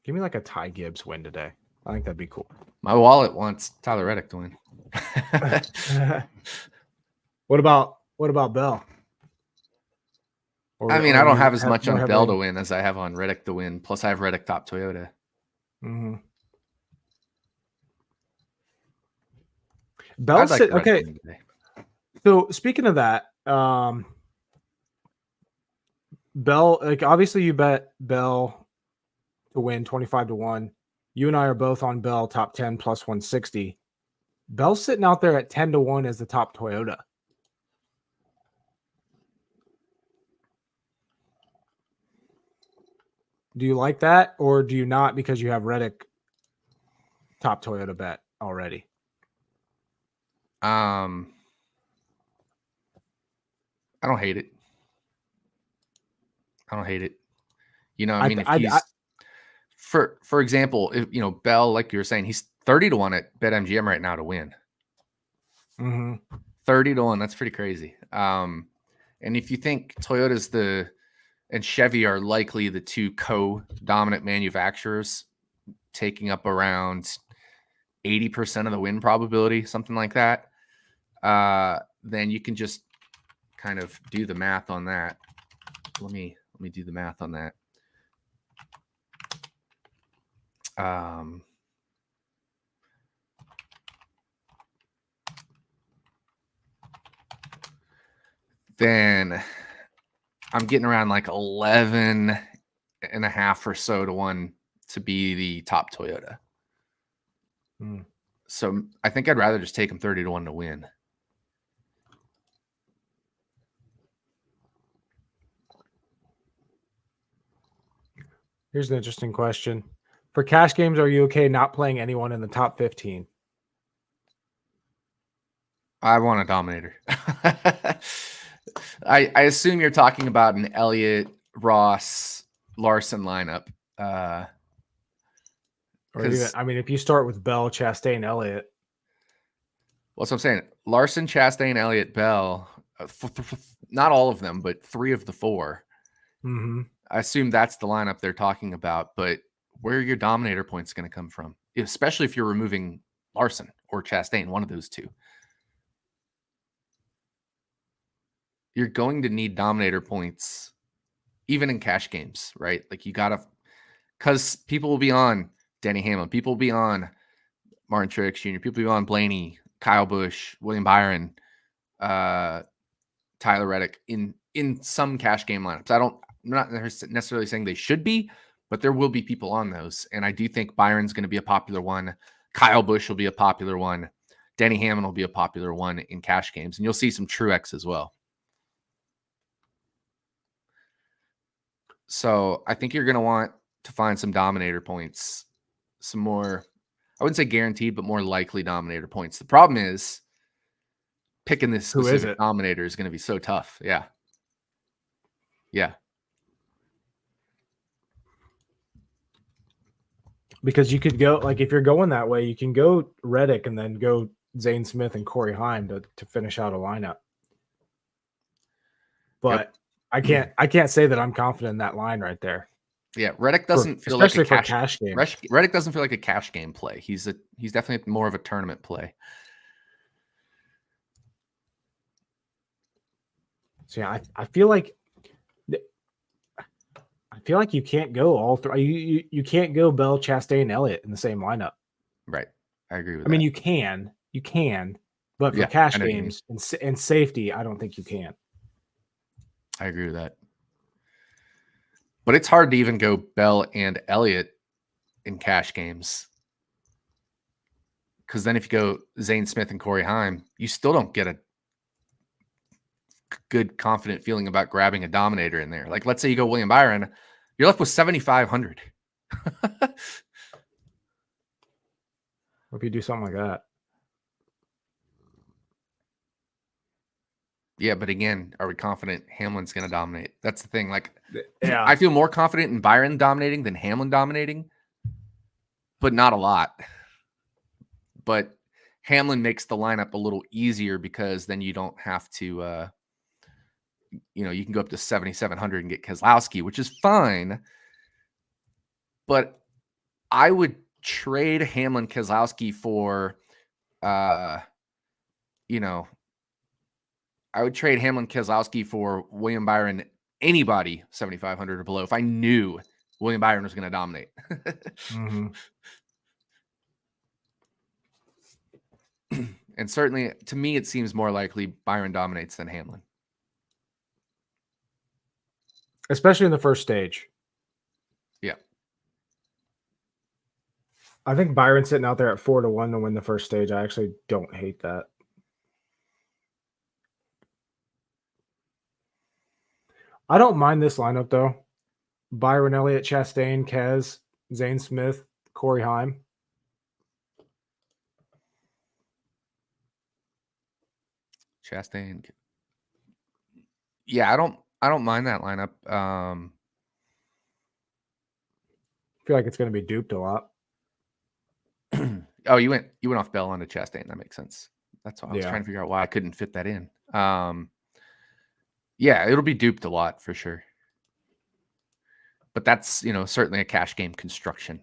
Give me like a Ty Gibbs win today. I think that'd be cool. My wallet wants Tyler Reddick to win. What about Bell? I don't have as much on Bell to win as I have on Reddick to win. Plus, I have Reddick top Toyota. Mm-hmm. Bell said, okay. So speaking of that, Bell, like obviously you bet Bell to win 25-1. You and I are both on Bell top 10 plus 160. Bell's sitting out there at 10-1 as the top Toyota. Do you like that, or do you not because you have Reddick top Toyota bet already? I don't hate it. If he's for example, if Bell, like you were saying, he's 30-1 at BetMGM right now to win. 30-1, that's pretty crazy. And if you think Toyota's and Chevy are likely the two co-dominant manufacturers, taking up around 80% of the win probability, something like that, then you can just kind of do the math on that. Let me do the math on that. Then I'm getting around like 11 and a half or so to 1 to be the top Toyota. So I think I'd rather just take him 30 to 1 to win. Here's an interesting question. For cash games, are you okay not playing anyone in the top 15? I want a Dominator. I assume you're talking about an Elliott, Ross, Larson lineup. Or even, I mean, if you start with Bell, Chastain, Elliott. Well, so I'm saying Larson, Chastain, Elliott, Bell, not all of them, but 3 of the 4. Mm-hmm. I assume that's the lineup they're talking about, but where are your Dominator points going to come from? Especially if you're removing Larson or Chastain, one of those 2. You're going to need Dominator points, even in cash games, right? Like you got to, because people will be on Denny Hamlin, people will be on Martin Truex Jr., people will be on Blaney, Kyle Busch, William Byron, Tyler Reddick in some cash game lineups. I'm not necessarily saying they should be, but there will be people on those. And I do think Byron's going to be a popular one. Kyle Busch will be a popular one. Denny Hamlin will be a popular one in cash games. And you'll see some Truex as well. So I think you're going to want to find some Dominator points, some more, I wouldn't say guaranteed, but more likely Dominator points. The problem is picking this specific Dominator is going to be so tough. Yeah. Yeah. Because you could go, like, if you're going that way, you can go Reddick and then go Zane Smith and Corey Heim to finish out a lineup. But yep. I can't say that I'm confident in that line right there. Yeah, Reddick doesn't feel like a cash game. Reddick doesn't feel like a cash game play. He's definitely more of a tournament play. So yeah, I feel like you can't go all 3. You can't go Bell, Chastain, Elliott in the same lineup. Right, I agree with that. I mean, you can, but for cash games and safety, I don't think you can. I agree with that. But it's hard to even go Bell and Elliott in cash games. Because then if you go Zane Smith and Corey Heim, you still don't get a good, confident feeling about grabbing a Dominator in there. Like, let's say you go William Byron, you're left with 7,500. What if you do something like that? Yeah, but again, are we confident Hamlin's going to dominate? That's the thing. Like, yeah, I feel more confident in Byron dominating than Hamlin dominating, but not a lot. But Hamlin makes the lineup a little easier because then you don't have to, you can go up to 7,700 and get Keslowski, which is fine. But I would trade Hamlin Keslowski for, I would trade Hamlin Keselowski for William Byron, anybody 7,500 or below, if I knew William Byron was going to dominate. Mm-hmm. And certainly, to me, it seems more likely Byron dominates than Hamlin. Especially in the first stage. Yeah. I think Byron sitting out there at 4-1 to win the first stage. I actually don't hate that. I don't mind this lineup, though. Byron, Elliott, Chastain, Kez, Zane Smith, Corey Heim. Chastain. Yeah, I don't mind that lineup. I feel like it's going to be duped a lot. Oh, you went off Bell onto Chastain. That makes sense. That's why I was trying to figure out why I couldn't fit that in. Yeah, it'll be duped a lot for sure. But that's, certainly a cash game construction.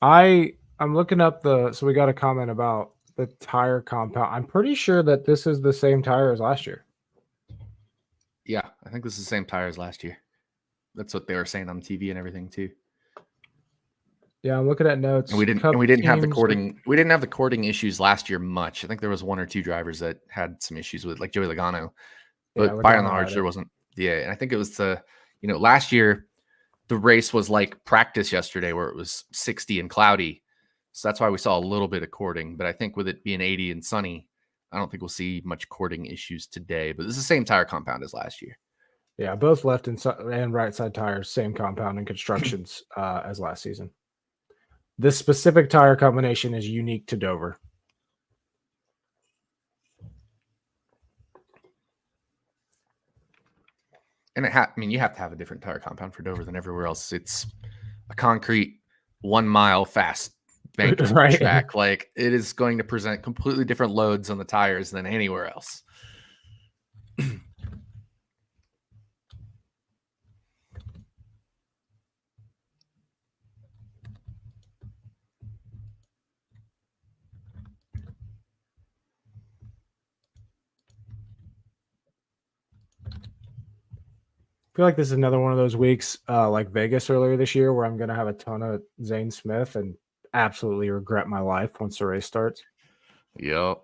I'm looking up so we got a comment about the tire compound. I'm pretty sure that this is the same tire as last year. Yeah, I think this is the same tire as last year. That's what they were saying on TV and everything too. Yeah, I'm looking at notes. And we didn't have the cording. We didn't have the cording issues last year much. I think there was one or two drivers that had some issues with, like Joey Logano. But by and large, there wasn't. Yeah, and I think it was last year the race was like practice yesterday, where it was 60 and cloudy. So that's why we saw a little bit of cording. But I think with it being 80 and sunny, I don't think we'll see much cording issues today. But this is the same tire compound as last year. Yeah, both left and right side tires, same compound and constructions as last season. This specific tire combination is unique to Dover. And you have to have a different tire compound for Dover than everywhere else. It's a concrete 1 mile fast bank track. Like, it is going to present completely different loads on the tires than anywhere else. I feel like this is another one of those weeks like Vegas earlier this year where I'm going to have a ton of Zane Smith and absolutely regret my life once the race starts. Yep.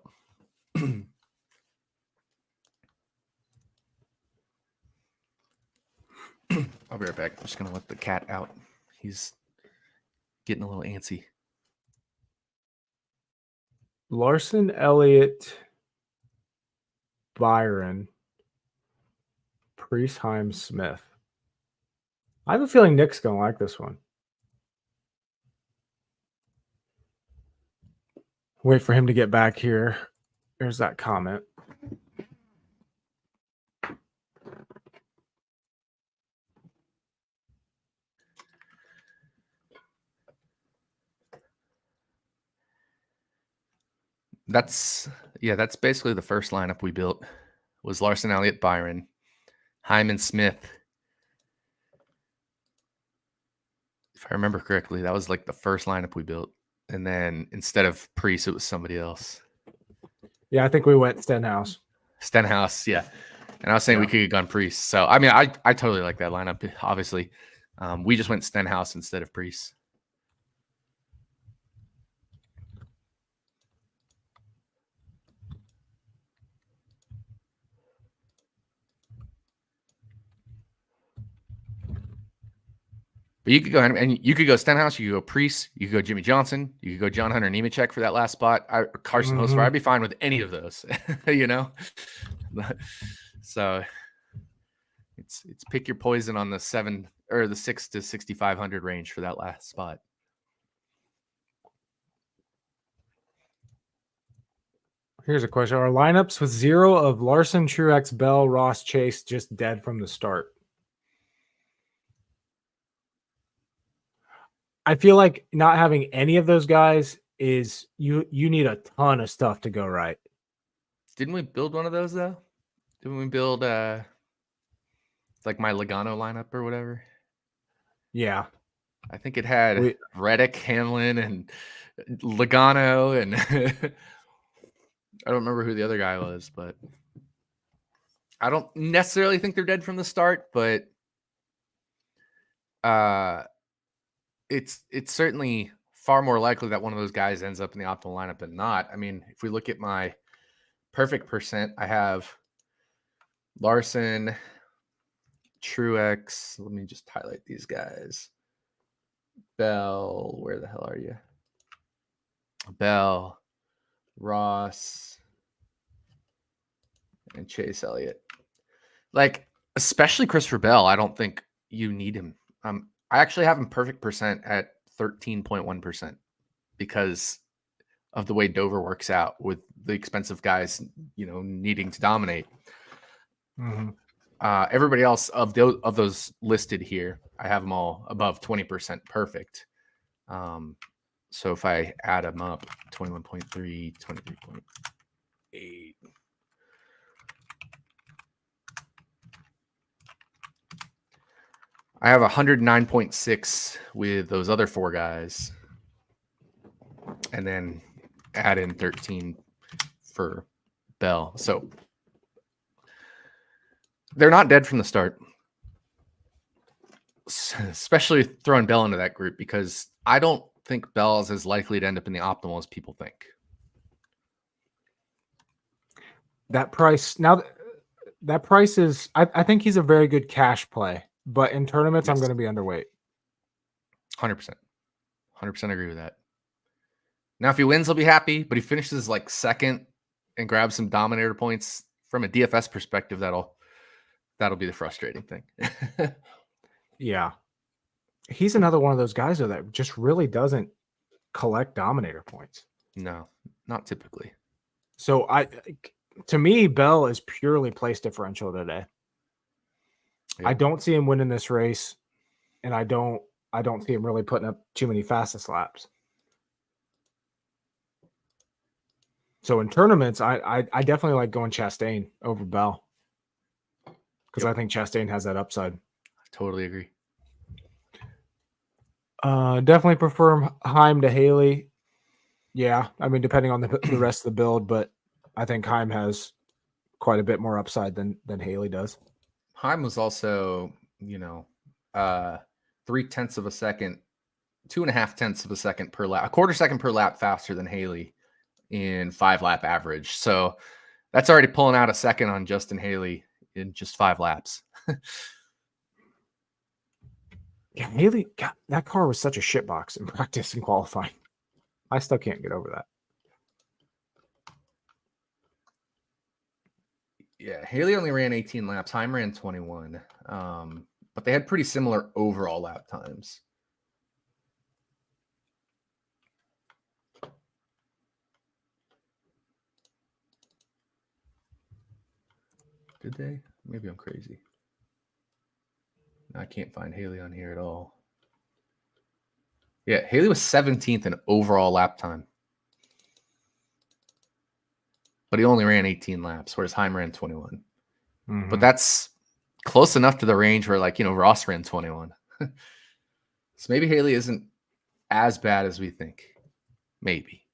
I'll be right back. I'm just going to let the cat out. He's getting a little antsy. Larson, Elliott, Byron, Priestheim, Smith. I have a feeling Nick's going to like this one. Wait for him to get back here. There's that comment. That's basically the first lineup we built was Larson, Elliott, Byron, Hyman, Smith. If I remember correctly, that was like the first lineup we built. And then instead of Priest, it was somebody else. Yeah, I think we went Stenhouse. Stenhouse, yeah. And I was saying we could have gone Priest. So, I mean, I totally like that lineup, obviously. We just went Stenhouse instead of Priest. But you could go and you could go Stenhouse, you could go Priest, you could go Jimmy Johnson, you could go John Hunter Nemechek for that last spot. Carson Hocevar, I'd be fine with any of those, you know. So it's pick your poison on the 7 or the 6 to 6,500 range for that last spot. Here's a question: are lineups with 0 of Larson, Truex, Bell, Ross, Chase just dead from the start? I feel like not having any of those guys is you need a ton of stuff to go right. Didn't we build one of those though? Didn't we build like my Logano lineup or whatever? Yeah. I think it had Reddick, Hanlon, and Logano, and I don't remember who the other guy was, but I don't necessarily think they're dead from the start, but it's certainly far more likely that one of those guys ends up in the optimal lineup than not. I mean, if we look at my perfect percent, I have Larson, Truex. Let me just highlight these guys. Bell, where the hell are you? Bell, Ross, and Chase Elliott. Like, especially Christopher Bell, I don't think you need him. I actually have him perfect percent at 13.1% because of the way Dover works out with the expensive guys, needing to dominate. Mm-hmm. Everybody else of those listed here, I have them all above 20% perfect. So if I add them up, 21.3, 23.8. I have 109.6 with those other 4 guys. And then add in 13 for Bell. So they're not dead from the start. Especially throwing Bell into that group, because I don't think Bell is as likely to end up in the optimal as people think. That price now, that price is, I think he's a very good cash play, but in tournaments, Yes. I'm going to be underweight. 100%. 100% agree with that. Now, if he wins, he'll be happy, but he finishes like second and grabs some Dominator points from a DFS perspective. That'll be the frustrating thing. Yeah. He's another one of those guys, though, that just really doesn't collect Dominator points. No, not typically. So to me, Bell is purely place differential today. Yep. I don't see him winning this race, and I don't see him really putting up too many fastest laps. So in tournaments, I definitely like going Chastain over Bell, because I think Chastain has that upside. I totally agree. Definitely prefer Heim to Haley. Yeah, I mean, depending on the rest of the build, but I think Heim has quite a bit more upside than Haley does. Heim was also, 0.3 of a second, 2.5 of a second per lap, a quarter second per lap faster than Haley in 5-lap average. So that's already pulling out a second on Justin Haley in just 5 laps. Yeah, Haley, God, that car was such a shitbox in practice and qualifying. I still can't get over that. Yeah, Haley only ran 18 laps. Heim ran 21. But they had pretty similar overall lap times. Did they? Maybe I'm crazy. I can't find Haley on here at all. Yeah, Haley was 17th in overall lap time. But he only ran 18 laps, whereas Heim ran 21. Mm-hmm. But that's close enough to the range where, Ross ran 21. So maybe Haley isn't as bad as we think. Maybe.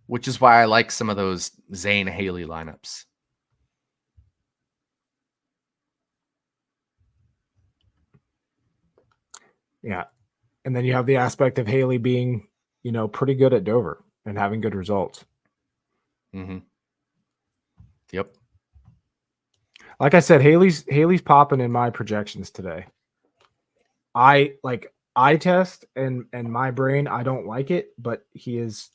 Which is why I like some of those Zane Haley lineups. Yeah. And then you have the aspect of Haley being, pretty good at Dover and having good results. Mm-hmm. Yep. Like I said, Haley's popping in my projections today. I test and my brain, I don't like it, but he's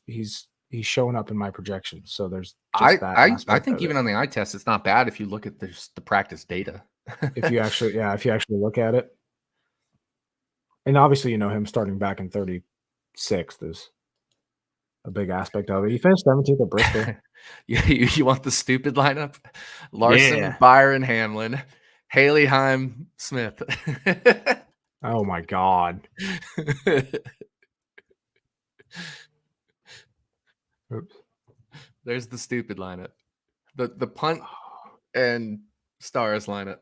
showing up in my projections. So there's just that. I think even on the eye test, it's not bad if you look at the practice data. if you actually look at it. And obviously, him starting back in 36th is a big aspect of it. He finished 17th at Bristol. You want the stupid lineup? Larson, Byron, Hamlin, Haley, Heim, Smith. Oh my God. Oops. There's the stupid lineup. The punt and stars lineup.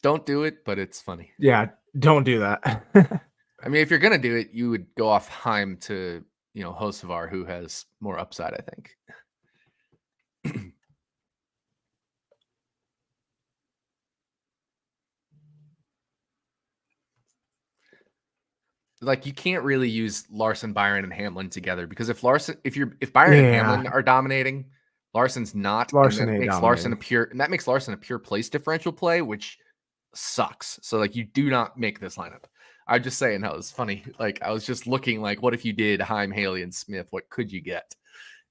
Don't do it, but it's funny. Yeah, don't do that. I mean, if you're gonna do it, you would go off Heim to, Hocevar, who has more upside, I think. You can't really use Larson, Byron, and Hamlin together, because if Byron and Hamlin are dominating, Larson's not. Larson and that makes Larson a pure place differential play, which sucks. So you do not make this lineup. I'm just saying, that was funny. I was just looking what if you did Heim, Haley, and Smith? What could you get?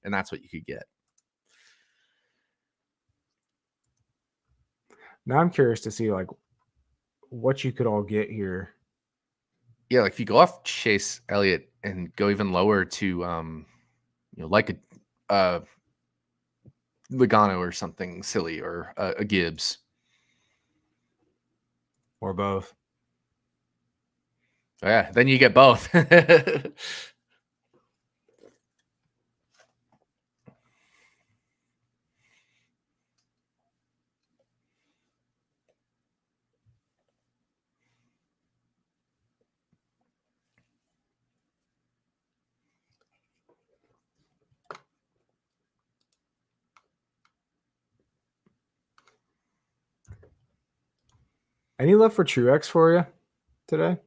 And that's what you could get. Now I'm curious to see what you could all get here. Yeah, if you go off Chase Elliott and go even lower to a Logano or something silly, or a Gibbs. Or both. Oh, yeah, then you get both. Any love for Truex for you today?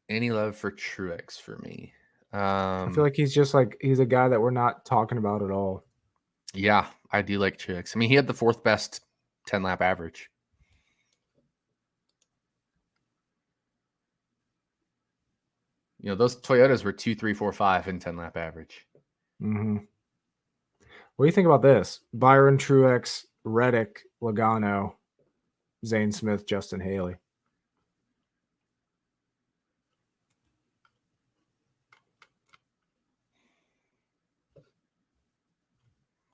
Any love for Truex for me? I feel like he's a guy that we're not talking about at all. Yeah, I do like Truex. I mean, he had the 4th best 10-lap average. You know, those Toyotas were 2, 3, 4, 5 in 10-lap average. Mm-hmm. What do you think about this? Byron, Truex, Reddick, Logano, Zane Smith, Justin Haley.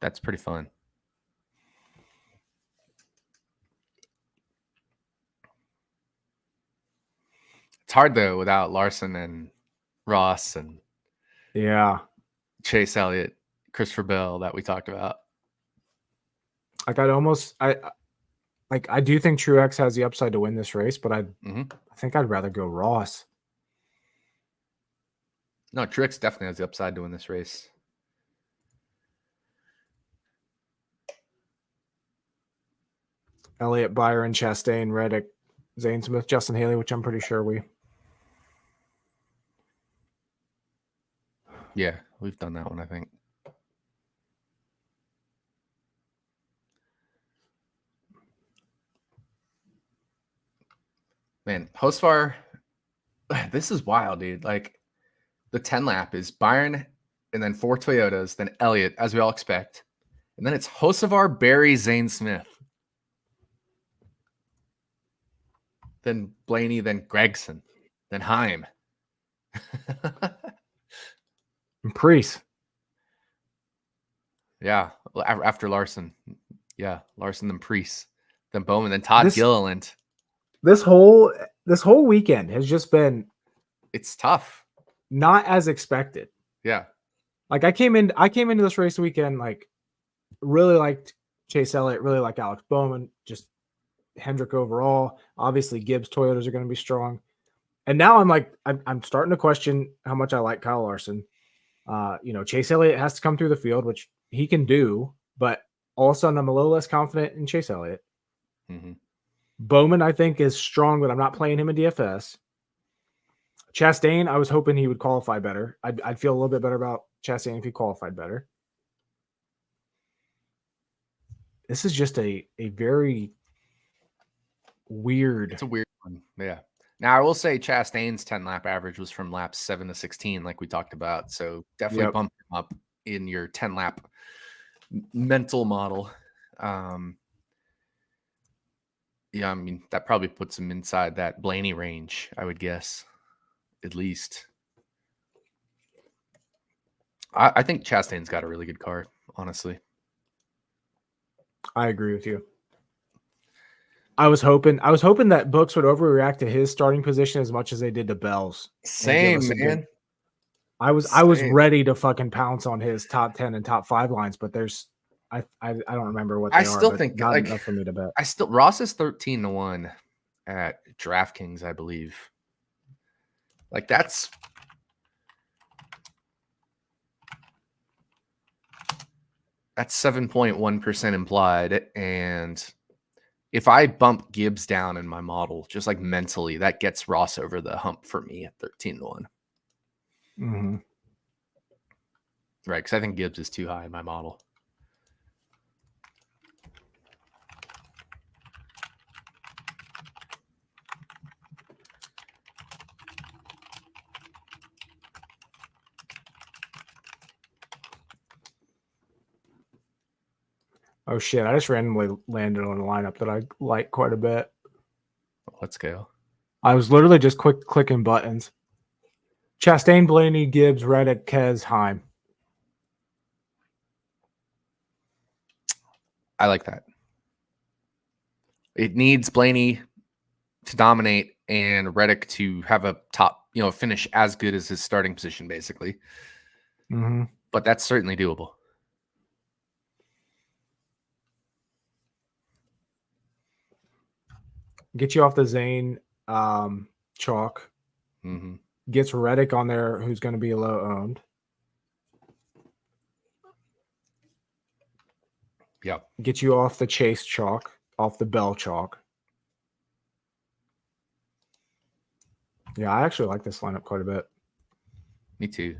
That's pretty fun. It's hard though without Larson and Ross and Chase Elliott, Christopher Bell that we talked about. Like I do think Truex has the upside to win this race, but I think I'd rather go Ross. No, Truex definitely has the upside to win this race. Elliott, Byron, Chastain, Reddick, Zane Smith, Justin Haley, which I'm pretty sure we. Yeah, we've done that one, I think. Man, Hosvar, this is wild, dude. Like the 10-lap is Byron and then 4 Toyotas, then Elliott, as we all expect. And then it's Hocevar, Barry, Zane Smith. Then Blaney, then Gregson, then Heim. And Priest. Yeah, after Larson. Yeah, Larson, then Priest, then Bowman, then Todd Gilliland. This whole weekend has just been. It's tough. Not as expected. Yeah. Like I came into this race weekend like really liked Chase Elliott, really like Alex Bowman, just Hendrick overall. Obviously, Gibbs Toyotas are going to be strong. And now I'm starting to question how much I like Kyle Larson. Chase Elliott has to come through the field, which he can do, but all of a sudden I'm a little less confident in Chase Elliott. Mm-hmm. Bowman, I think, is strong, but I'm not playing him in DFS. Chastain, I was hoping he would qualify better. I'd feel a little bit better about Chastain if he qualified better. This is just a very weird. It's a weird one. Yeah. Now, I will say Chastain's 10-lap average was from laps 7 to 16, like we talked about. So definitely bump him up in your 10-lap mental model. Yeah, I mean, that probably puts him inside that Blaney range, I would guess, at least. I think Chastain's got a really good card, honestly. I agree with you. I was hoping that books would overreact to his starting position as much as they did to Bell's. Same, man. I was ready to fucking pounce on his top 10 and top 5 lines, but there's I don't remember what they are. I still think not enough for me to bet. Ross is 13-1 at DraftKings, I believe. Like that's 7.1% implied. And if I bump Gibbs down in my model, just like mentally, that gets Ross over the hump for me at 13-1. Mm-hmm. Right, because I think Gibbs is too high in my model. Oh shit, I just randomly landed on a lineup that I like quite a bit. Let's go. I was literally just clicking buttons. Chastain, Blaney, Gibbs, Reddick, Kez, Heim. I like that. It needs Blaney to dominate and Reddick to have a top, finish as good as his starting position, basically. Mm-hmm. But that's certainly doable. Get you off the Zane chalk. Mm-hmm. Gets Reddick on there, who's going to be low owned. Yep. Get you off the chase chalk, off the bell chalk. Yeah, I actually like this lineup quite a bit. Me too.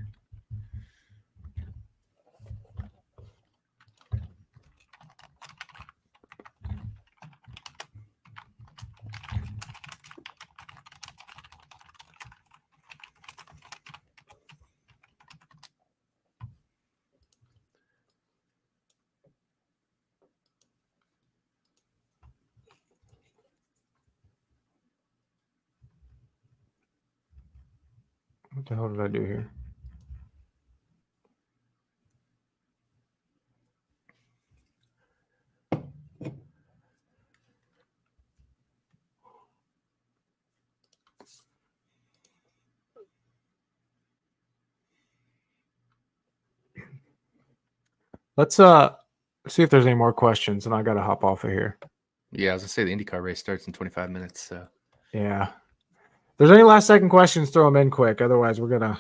What the hell did I do here? Let's see if there's any more questions, and I got to hop off of here. Yeah, I was gonna say the IndyCar race starts in 25 minutes. So Yeah. If there's any last second questions, throw them in quick. Otherwise, we're gonna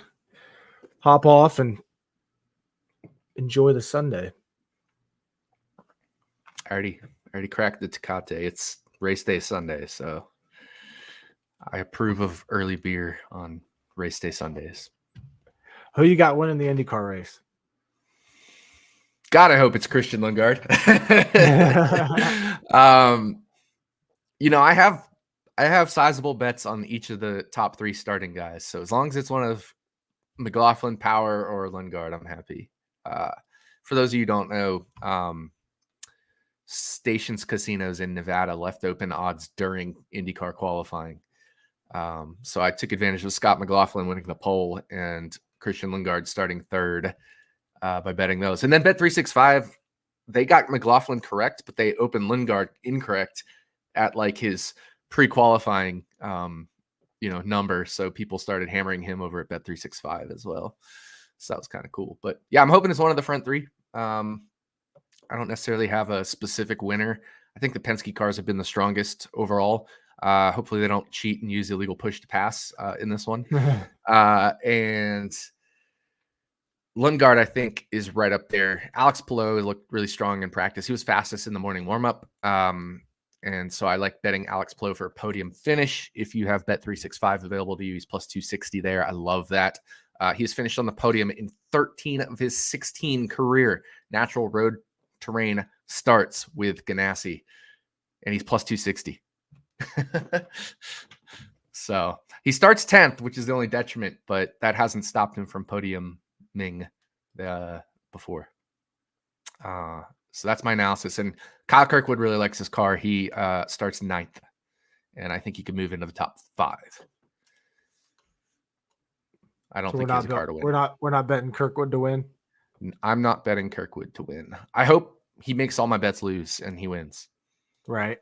hop off and enjoy the Sunday. I already cracked the Tecate. It's race day Sunday, so I approve of early beer on race day Sundays. Who you got winning the IndyCar race? God, I hope it's Christian Lundgaard. I have sizable bets on each of the top 3 starting guys. So as long as it's one of McLaughlin, Power, or Lundgaard, I'm happy. For those of you who don't know, Stations Casinos in Nevada left open odds during IndyCar qualifying. So I took advantage of Scott McLaughlin winning the pole and Christian Lundgaard starting 3rd by betting those. And then Bet365, they got McLaughlin correct, but they opened Lundgaard incorrect at like his pre-qualifying number. So people started hammering him over at Bet365 as well. So that was kind of cool. But yeah, I'm hoping it's one of the front 3. I don't necessarily have a specific winner. I think the Penske cars have been the strongest overall. Hopefully they don't cheat and use illegal push to pass in this one. And Lundgaard, I think, is right up there. Alex Palou looked really strong in practice. He was fastest in the morning warm-up. And so I like betting Alex Palou for a podium finish. If you have Bet365 available to you, he's plus 260 there. I love that. He's finished on the podium in 13 of his 16 career natural road terrain starts with Ganassi, and he's plus 260. So he starts 10th, which is the only detriment, but that hasn't stopped him from podiuming before. So that's my analysis. And Kyle Kirkwood really likes his car. He starts 9th, and I think he could move into the top 5. I don't think he has a car to win. We're not betting Kirkwood to win. I'm not betting Kirkwood to win. I hope he makes all my bets lose and he wins. Right.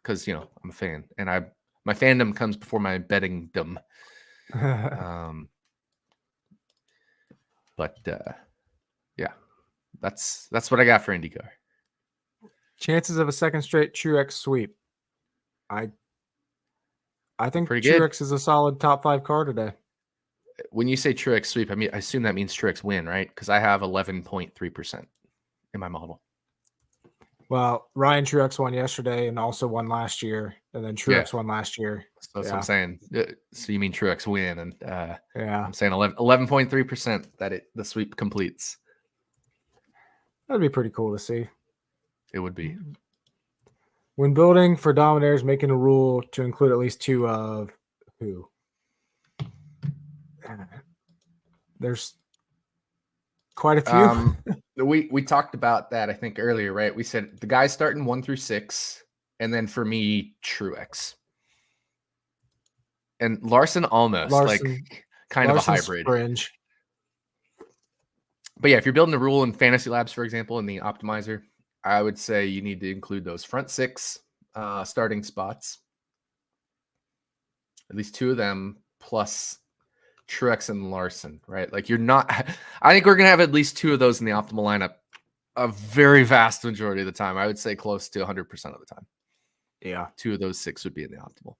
Because, I'm a fan, and my fandom comes before my bettingdom. But yeah, that's what I got for IndyCar. Chances of a second straight Truex sweep. I think Pretty good. Truex is a solid top 5 car today. When you say Truex sweep, I assume that means Truex win, right? Because I have 11.3% in my model. Well, Ryan Truex won yesterday and also won last year, and then Truex won last year. So that's what I'm saying. So you mean Truex win, and yeah, I'm saying 11.3% that the sweep completes. That'd be pretty cool to see. It would be. When building for Dominators, making a rule to include at least 2 of who? There's quite a few. We talked about that, I think, earlier, right? We said the guys starting 1 through 6, and then for me, Truex. And Larson almost, kind of a hybrid. Fringe. But yeah, if you're building a rule in Fantasy Labs, for example, in the optimizer, I would say you need to include those front 6 starting spots. At least 2 of them, plus Truex and Larson, right? Like I think we're going to have at least 2 of those in the optimal lineup a very vast majority of the time. I would say close to 100% of the time. Yeah. 2 of those 6 would be in the optimal.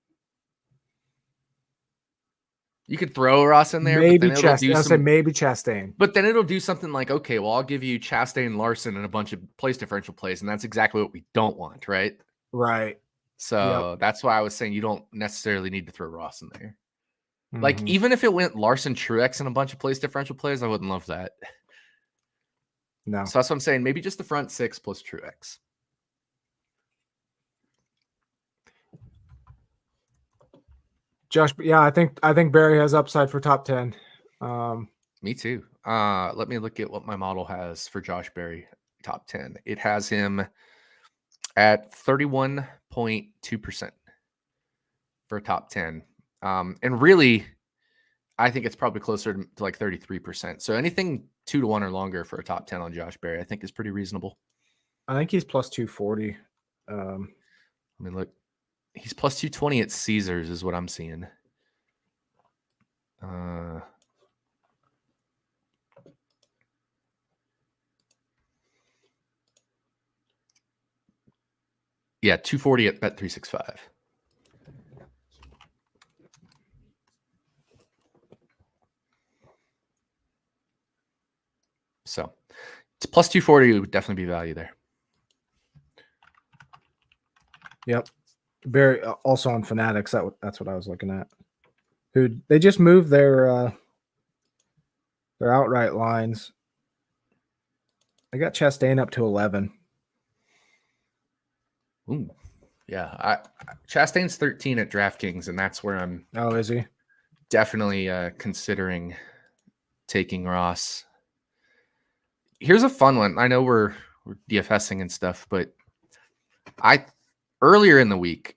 You could throw Ross in there, Maybe but then it'll do Chastain. I some. said maybe Chastain. But then it'll do something like, okay, well, I'll give you Chastain, Larson, and a bunch of place differential plays, and that's exactly what we don't want, right? Right. So that's why I was saying you don't necessarily need to throw Ross in there. Mm-hmm. Like, even if it went Larson, Truex, and a bunch of place differential plays, I wouldn't love that. No. So that's what I'm saying. Maybe just the front 6 plus Truex. Josh, yeah, I think Barry has upside for top 10. Me too. Let me look at what my model has for Josh Berry top 10. It has him at 31.2% for top 10. And really, I think it's probably closer to like 33%. So anything 2 to 1 or longer for a top 10 on Josh Berry, I think is pretty reasonable. I think he's plus 240. I mean, look, he's plus 220 at Caesars is what I'm seeing. Yeah, 240 at Bet365. So it's plus 240 would definitely be value there. Yep. Barry also on Fanatics. That's what I was looking at. Who they just moved their outright lines. They got Chastain up to 11. Ooh, yeah. Chastain's 13 at DraftKings, and that's where I'm. Oh, is he? Definitely considering taking Ross. Here's a fun one. I know we're DFSing and stuff, but earlier in the week,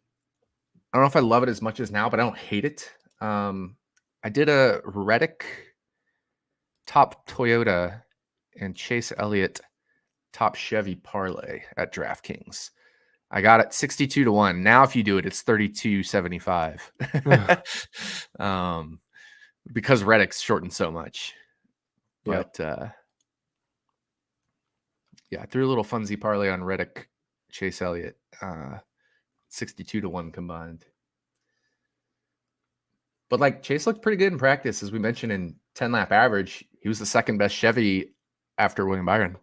I don't know if I love it as much as now, but I don't hate it. I did a Reddick top Toyota and Chase Elliott top Chevy parlay at DraftKings. I got it 62 to 1. Now, if you do it, it's 32.75. Because Reddick's shortened so much. But yeah, I threw a little funsy parlay on Reddick, Chase Elliott, 62 to 1 combined. But like Chase looked pretty good in practice, as we mentioned in 10-lap average. He was the second best Chevy after William Byron.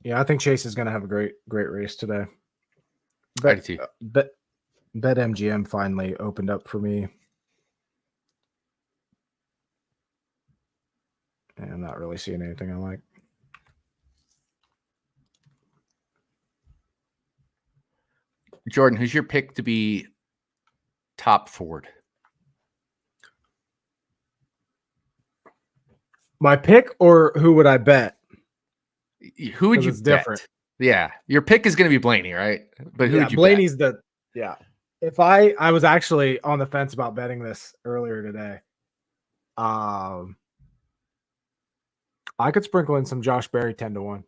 Yeah, I think Chase is going to have a great race today. Bet MGM finally opened up for me. And I'm not really seeing anything I like. Jordan, who's your pick to be top Ford? My pick, or who would I bet? Who would you bet? Different. Yeah, your pick is going to be Blaney, right? But who would you Blaney's bet? If I was actually on the fence about betting this earlier today. I could sprinkle in some Josh Berry 10 to 1.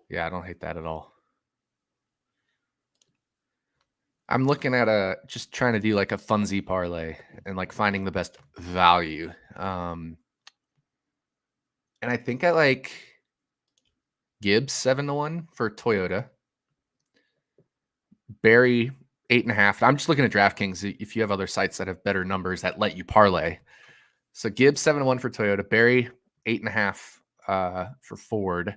Yeah, I don't hate that at all. I'm looking at just trying to do like a funsy parlay and like finding the best value. And I think I like Gibbs 7 to 1 for Toyota. Berry 8.5. I'm just looking at DraftKings. If you have other sites that have better numbers that let you parlay. So Gibbs 7 to 1 for Toyota. Berry 8.5 for Ford.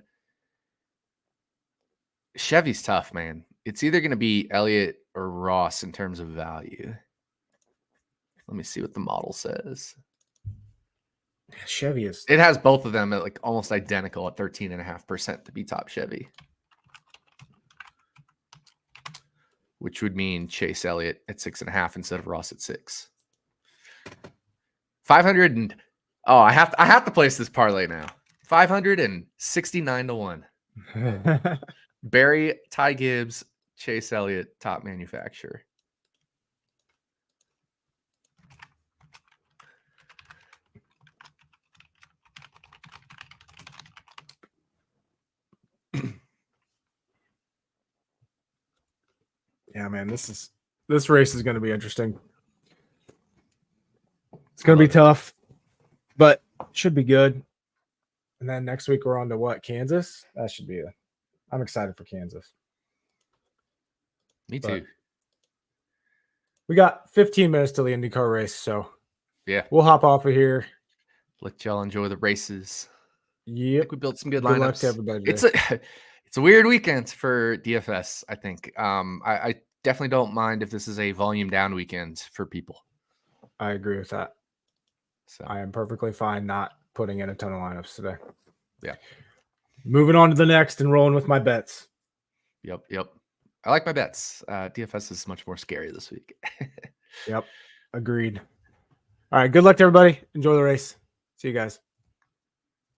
Chevy's tough, man. It's either going to be Elliott or Ross in terms of value. Let me see what the model says. Chevy is. It has both of them at like almost identical at 13.5% to be top Chevy, which would mean Chase Elliott at 6.5 instead of Ross at 6. 500 and I have to place this parlay now. 569 to 1. Barry, Ty Gibbs, Chase Elliott, top manufacturer. Yeah, man, this race is going to be interesting. It's going to be tough, but should be good. And then next week we're on to what? Kansas? That should be I'm excited for Kansas. Me But too. we got 15 minutes till the IndyCar race, so Yeah. we'll hop off of here. Let y'all enjoy the races. I Yep. think we built some good Good lineups. luck to everybody It's today. it's a weird weekend for DFS, I think. I definitely don't mind if this is a volume down weekend for people. I agree with that. So I am perfectly fine not putting in a ton of lineups today. Yeah. Moving on to the next and rolling with my bets. Yep. I like my bets. DFS is much more scary this week. Yep. Agreed. All right. Good luck to everybody. Enjoy the race. See you guys.